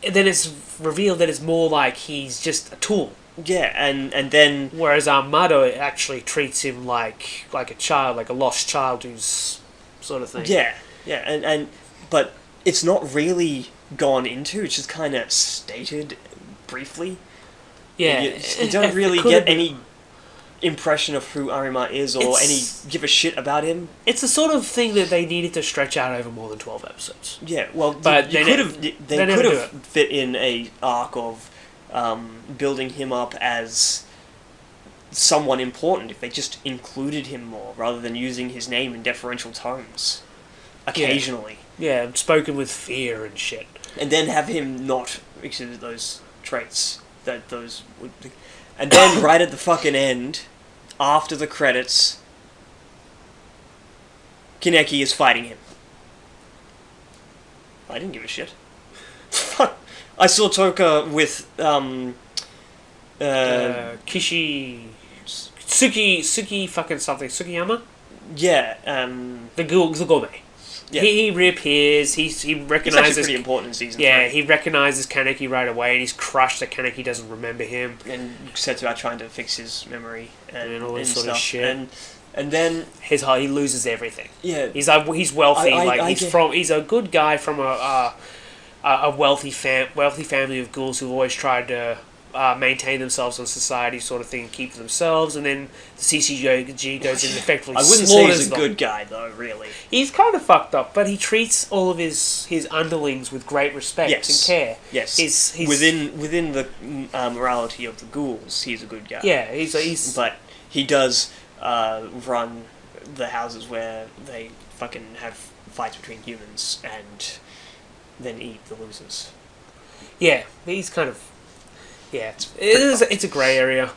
then it's revealed that it's more like he's just a tool.
Yeah, and then...
Whereas Mado actually treats him like a child, like a lost child who's sort of thing.
Yeah, and but it's not really gone into, it's just kind of stated briefly.
Yeah.
You don't really get any impression of who Arima is or give a shit about him.
It's the sort of thing that they needed to stretch out over more than 12 episodes.
Yeah, well,
But
they could have
do it.
fit in a arc of building him up as someone important if they just included him more, rather than using his name in deferential tones occasionally.
Yeah, spoken with fear and shit.
And then have him not exhibit those traits that those would be. And then right at the fucking end, after the credits, Kaneki is fighting him. I didn't give a shit. I saw Toka with
Kishi... Suki fucking something. Sukiyama?
yeah,
The gourmet.
Yeah.
He reappears. He
It's actually
recognizes.
pretty important in season
Yeah,
3.
he recognizes Kaneki right away, and he's crushed that Kaneki doesn't remember him.
And sets about trying to fix his memory and
all this
and
sort of
stuff.
shit.
And then
He loses everything.
yeah,
He's wealthy.
I get-
He's a good guy from a wealthy family of ghouls who've always tried to maintain themselves in society, sort of thing, keep for themselves, and then the CCG goes in and effectively
I wouldn't say
slaughters
he's a
them.
good guy though, really.
He's kind of fucked up, but he treats all of his underlings with great respect
Yes.
and care.
Yes,
He's
within the morality of the ghouls, he's a good guy.
yeah, he's
But he does run the houses where they fucking have fights between humans and then eat the losers.
yeah, he's kind of it's a grey area.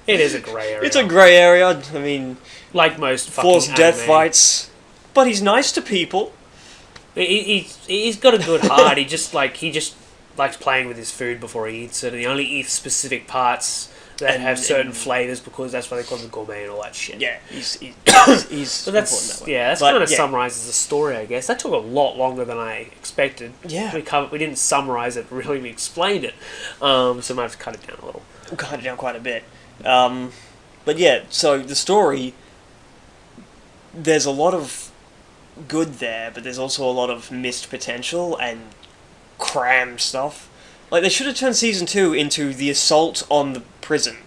It is a grey area.
It's a grey area. I mean,
like most fucking
forced death
anime.
fights, but he's nice to people.
He's got a good heart. He just likes playing with his food before he eats it, and he only eats specific parts that have certain flavors because that's why they call him gourmet and all that shit.
Yeah, he's
So
important that way.
that's
But,
kind of
yeah.
summarizes the story, I guess. That took a lot longer than I expected.
Yeah.
We didn't summarize it, really, we explained it. So I might have to cut it down a little.
Cut it down quite a bit. But yeah, so the story, there's a lot of good there, but there's also a lot of missed potential and cram stuff. Like, they should have turned season 2 into the assault on the prison.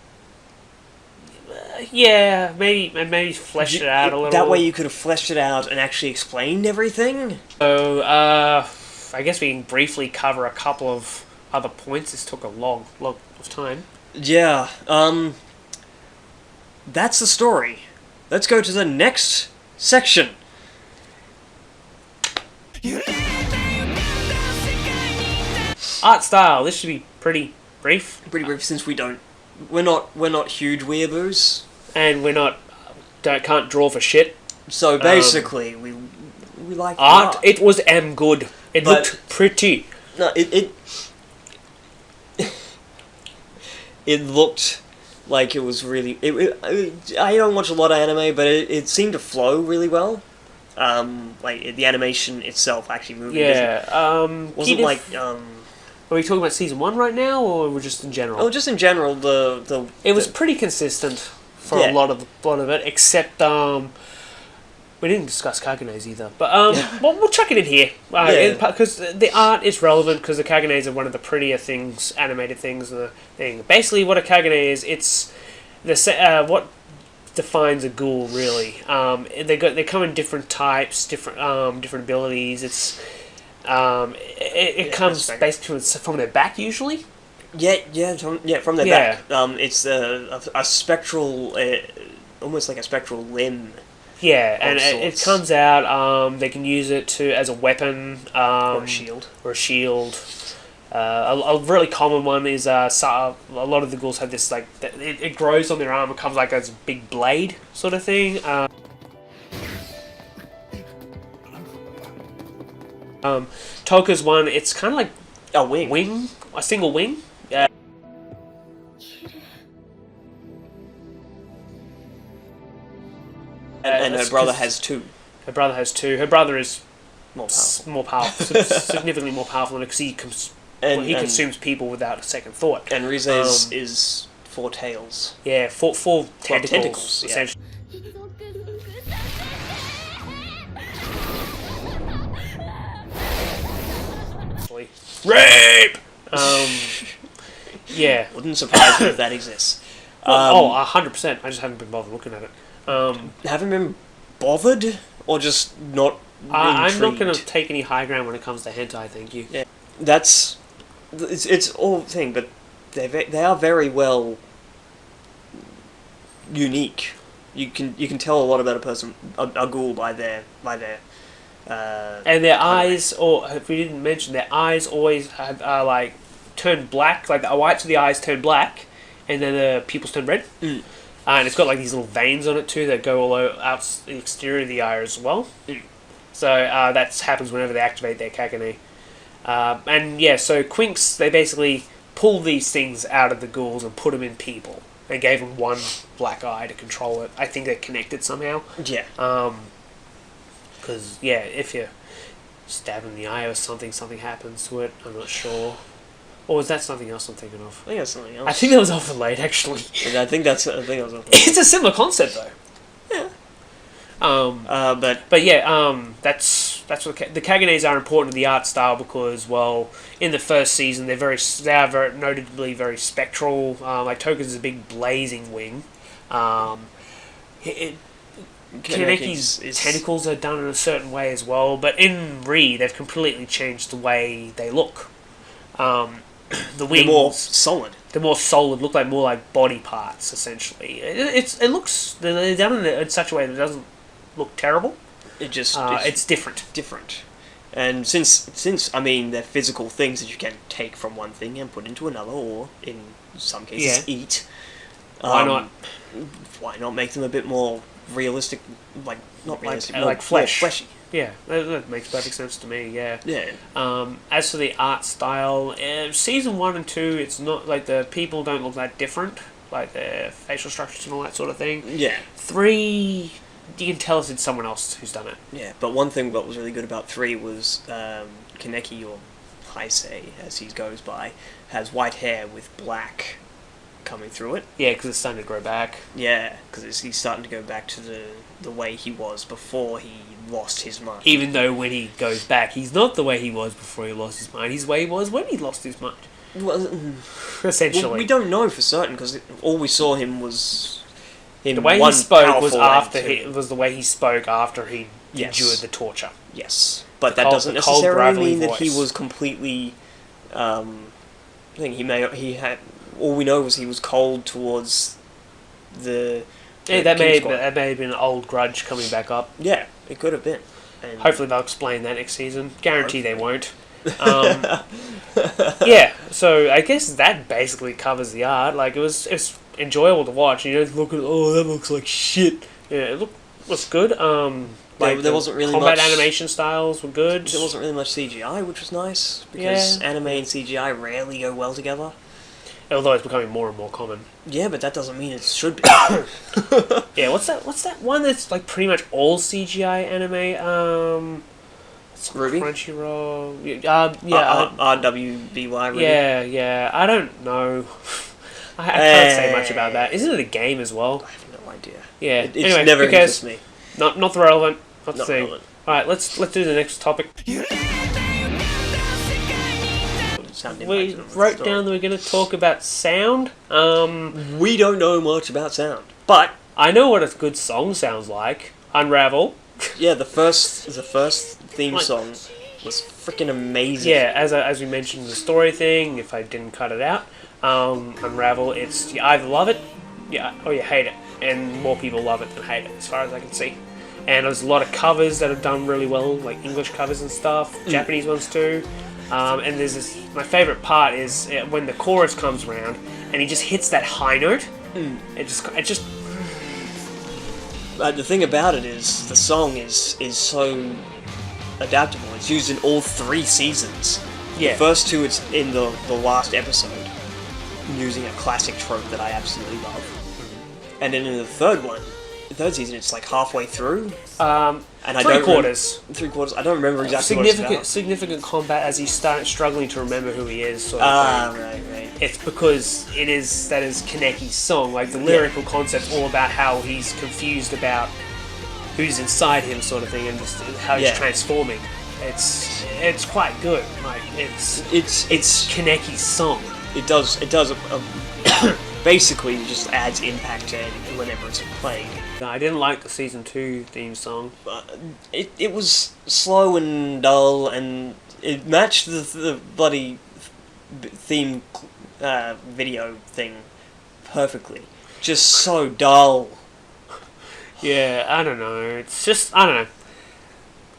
Yeah, maybe fleshed it out a little.
That way you could have fleshed it out and actually explained everything.
So, I guess we can briefly cover a couple of other points. This took a long of time.
Yeah, that's the story. Let's go to the next section.
Art style. This should be pretty brief,
Pretty brief since we're not huge weeaboos.
and can't draw for shit.
So basically, we like the
Art. It was good. It
But-
looked pretty.
No, it it looked like it was really. I don't watch a lot of anime, but it seemed to flow really well. Like the animation itself actually moved.
Yeah.
Wasn't like
Are we talking about season 1 right now, or we're just in general?
oh, just in general the
It was pretty consistent for
Yeah.
a lot of it, except we didn't discuss Kagenes either. But we'll chuck it in here because the art is relevant because the Kagenes are one of the prettier things, animated things. In the thing, basically, what a Kagene is, it's what defines a ghoul really. They come in different types, different abilities. It comes basically from their back usually.
from their back. It's a spectral, almost like a spectral limb.
Yeah, and it
sorts.
comes out. They can use it as a weapon
Or a shield.
A really common one is a lot of the ghouls have this like it grows on their arm. It comes like as a big blade sort of thing. Toka's one. It's kind of like
A wing.
a single wing.
And her
that's
brother
'cause-
has 2.
Her brother has 2. Her brother is
More powerful.
more powerful, significantly more powerful because he consumes people without a second thought.
And Rize's is 4 tails.
Yeah, four tentacles,
tentacles, yeah.
essentially. Rape! Yeah.
Wouldn't surprise me if that exists.
100%. I just haven't been bothered looking at it.
Haven't been bothered, or just not.
I'm not going
intrigued?
to take any high ground when it comes to hentai, thank you.
Yeah, that's it's all thing, but they are very well unique. You can tell a lot about a person, a ghoul by their.
And their eyes, or if we didn't mention, their eyes always are like turn black, like the whites of the eyes turn black, and then the pupils turn red.
Mm.
And it's got like these little veins on it too that go all out the exterior of the eye as well.
Mm.
So that happens whenever they activate their Kagane. And yeah, so Quinks, they basically pulled these things out of the ghouls and put them in people. They gave them one black eye to control it. I think they're connected somehow.
Yeah.
Because, yeah, if you stab in the eye or something happens to it. I'm not sure. Or is that something else I'm thinking of?
I think that's something else.
I think that was Alpha Late, actually.
I think that was Alpha Late.
It's a similar concept, though.
Yeah.
But yeah, that's what the Kaganes are important to the art style because, well, in the first season they are very notably very spectral. Like Token's a big blazing wing. Kaneki's tentacles are done in a certain way as well, but in Re they've completely changed the way they look. The wings,
they're more solid.
They're more solid. Look like more like body parts essentially. It looks they're done in such a way that it doesn't look terrible. It's different.
Different. And since I mean they're physical things that you can take from one thing and put into another, or in some cases eat.
Why not?
Why not make them a bit more realistic? Like not realistic,
like flesh.
More fleshy.
Yeah, that makes perfect sense to me. Yeah.
Yeah.
As for the art style, season 1 and 2, it's not like the people don't look that different, like their facial structures and all that sort of thing.
Yeah.
3, you can tell it's someone else who's done it.
Yeah, but one thing that was really good about 3 was Kaneki, or Heisei, as he goes by, has white hair with black coming through it.
Yeah, because it's starting to grow back.
Yeah, because he's starting to go back to the way he was before he lost his mind.
Even though when he goes back, he's not the way he was before he lost his mind. He's the way he was when he lost his mind.
Well,
essentially.
We don't know for certain, because all we saw him was...
The way he spoke was the way he spoke after he endured the torture.
Yes, but that doesn't necessarily mean that he was completely. I think he had. All we know was he was cold towards the.
Yeah, that may have been an old grudge coming back up.
Yeah, it could have been. And
hopefully they'll explain that next season. Guarantee they won't. Yeah, so I guess that basically covers the art. Like it's enjoyable to watch. You don't look at that looks like shit. Yeah, it looks good. Like
there wasn't really
combat
much
animation styles were good.
There wasn't really much CGI, which was nice because anime and CGI rarely go well together.
Although it's becoming more and more common.
Yeah, but that doesn't mean it should be.
Yeah, what's that one that's like pretty much all CGI anime?
Ruby?
Crunchyroll.
RWBY Ruby.
Yeah. I don't know. I can't say much about that. Isn't it a game as well?
I have no idea.
Yeah.
It's
anyway,
never interests me.
Not relevant. Not
Not
the thing.
relevant.
Alright, let's do the next topic. We wrote down that we're going to talk about sound.
We don't know much about sound, but
I know what a good song sounds like. Unravel.
yeah, the first theme song was freaking amazing.
Yeah, as we mentioned the story thing, if I didn't cut it out, Unravel, it's you either love it, or you hate it, and more people love it than hate it, as far as I can see. And there's a lot of covers that have done really well, like English covers and stuff, Japanese ones too. And there's this. My favorite part is when the chorus comes around and he just hits that high note. It just.
But the thing about it is, the song is so adaptable. It's used in all 3 seasons.
Yeah.
The first 2, it's in the last episode, using a classic trope that I absolutely love. And then in the third season, it's like halfway through. And
Three quarters.
I don't remember exactly what it's about.
Significant combat as he's struggling to remember who he is. Sort of thing.
Right.
It's because that is Kaneki's song. Like the lyrical concept's all about how he's confused about who's inside him, sort of thing, and just how he's transforming. It's quite good. Like it's Kaneki's song.
It does. Basically, it just adds impact to it whenever it's playing.
No, I didn't like the season 2 theme song.
It was slow and dull, and it matched the bloody theme video thing perfectly. Just so dull.
Yeah, I don't know. It's just I don't know.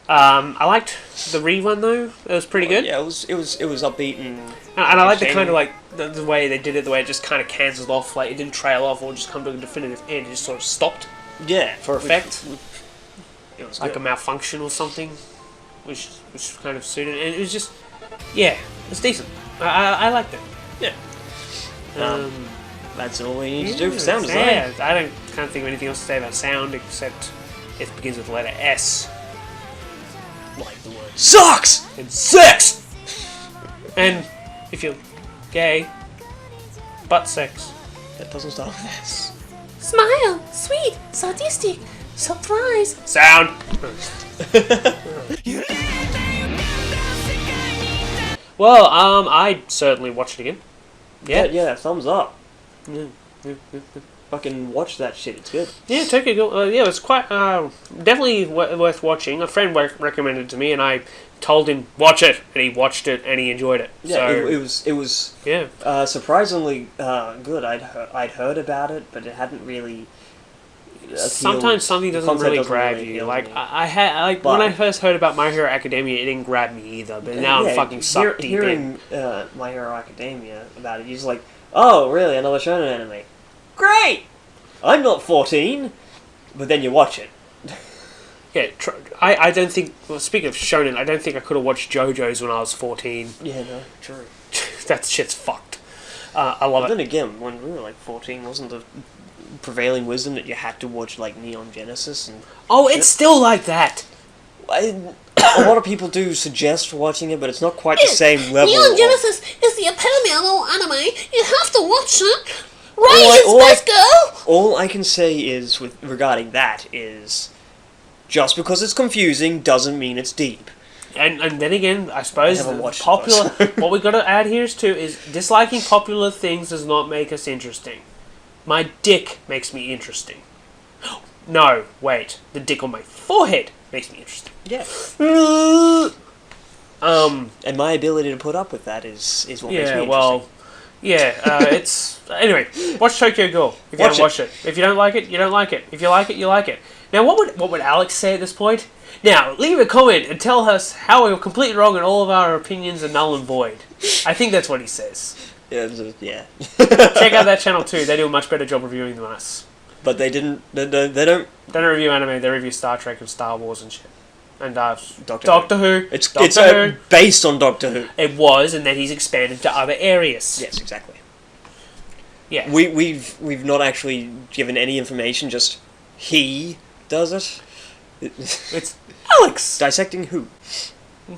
I liked the Re one though. It was pretty good.
Yeah, it was upbeat and
I like the kind of like the way they did it. The way it just kind of cancelled off. Like it didn't trail off or just come to a definitive end. It just sort of stopped.
Yeah,
for effect.
It was
like
good.
A malfunction or something, which kind of suited. And it was just, yeah, it's decent. I liked it.
Yeah. That's all we need to do for sound design.
Yeah, can't think of anything else to say about sound except it begins with the letter S.
like the word sucks
and sex. And if you're gay, butt sex.
that doesn't start with S.
Smile, sweet, sadistic, surprise.
Sound. Well, I certainly watched it again.
Yeah, thumbs up.
Yeah.
Fucking watch that shit. It's good.
Yeah, Tokyo Ghoul. Yeah, it was quite definitely worth watching. A friend recommended it to me, and I told him watch it, and he watched it and he enjoyed it.
Yeah,
So,
it was
yeah.
surprisingly good. I'd heard about it, but it hadn't really.
Sometimes something doesn't really grab you. Like when I first heard about My Hero Academia, it didn't grab me either. But now I'm fucking sucked deep in.
Hearing My Hero Academia about it, you're just like, oh, really? Another shonen anime? Great! I'm not 14, but then you watch it.
Yeah, I don't think. Well, speaking of shonen, I don't think I could have watched JoJo's when I was 14.
Yeah, no, true.
That shit's fucked. I love
But
it.
then again, when we were like 14, wasn't the prevailing wisdom that you had to watch like Neon Genesis and
It's still like that.
a lot of people do suggest watching it, but it's not quite the same level.
Neon
of-
Genesis is the epitome of all anime. You have to watch it.
All
Right, Space Girl.
all I can say is regarding that is just because it's confusing doesn't mean it's deep.
And then again, I suppose
I haven't watched
popular.
those.
What we got to add here is too is disliking popular things does not make us interesting. My dick makes me interesting. No, wait, the dick on my forehead makes me interesting.
Yeah.
Um.
And my ability to put up with that is what makes me
Yeah.
interesting.
Well. Yeah. It's anyway. Watch Tokyo Ghoul. If you
Watch
don't watch it. If you don't like it, you don't like it. If you like it, you like it. Now, what would Alex say at this point? Now, leave a comment and tell us how we were completely wrong and all of our opinions are null and void. I think that's what he says.
Yeah.
Check out that channel too. They do a much better job reviewing than us.
But they didn't. They don't.
They don't review anime. They review Star Trek and Star Wars and shit. And
Doctor
Who.
It's
Doctor Who.
based on Doctor Who.
It was, and then he's expanded to other areas.
Yes, exactly.
Yeah.
We've not actually given any information. Just he does it.
It's Alex.
Dissecting who?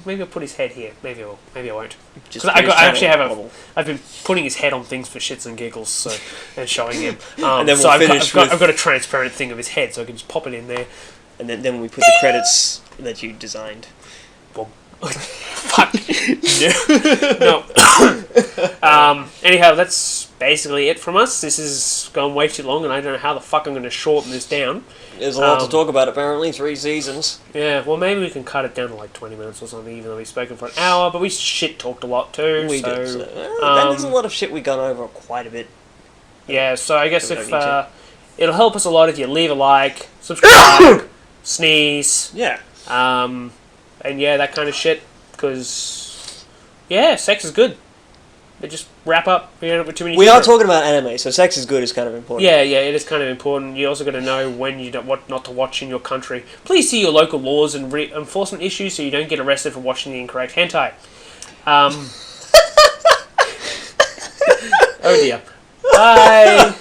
Maybe I'll put his head here. Maybe I won't.
Just
'Cause I actually have
model.
I've been putting his head on things for shits and giggles, so and showing him.
And then
so
we'll
I've
finish
got,
with-
I've got a transparent thing of his head, so I can just pop it in there.
And then we put the credits that you designed.
Well, fuck. No. Anyhow, that's basically it from us. This has gone way too long, and I don't know how the fuck I'm going to shorten this down.
There's a lot to talk about, apparently. 3 seasons.
Yeah, well, maybe we can cut it down to like 20 minutes or something, even though we've spoken for an hour, but we shit-talked a lot too.
We
so,
did. So, there's a lot of shit we've gone over quite a bit.
Yeah, so I guess
We don't
if
need to.
it'll help us a lot if you leave a like, subscribe, sneeze,
Yeah.
and yeah, that kind of shit. Because yeah, sex is good. They just wrap up. You know, with too many.
We are talking about anime, so sex is good is kind of important.
Yeah, it is kind of important. You also got to know when what not to watch in your country. Please see your local laws and enforcement issues so you don't get arrested for watching the incorrect hentai. Oh dear. Bye.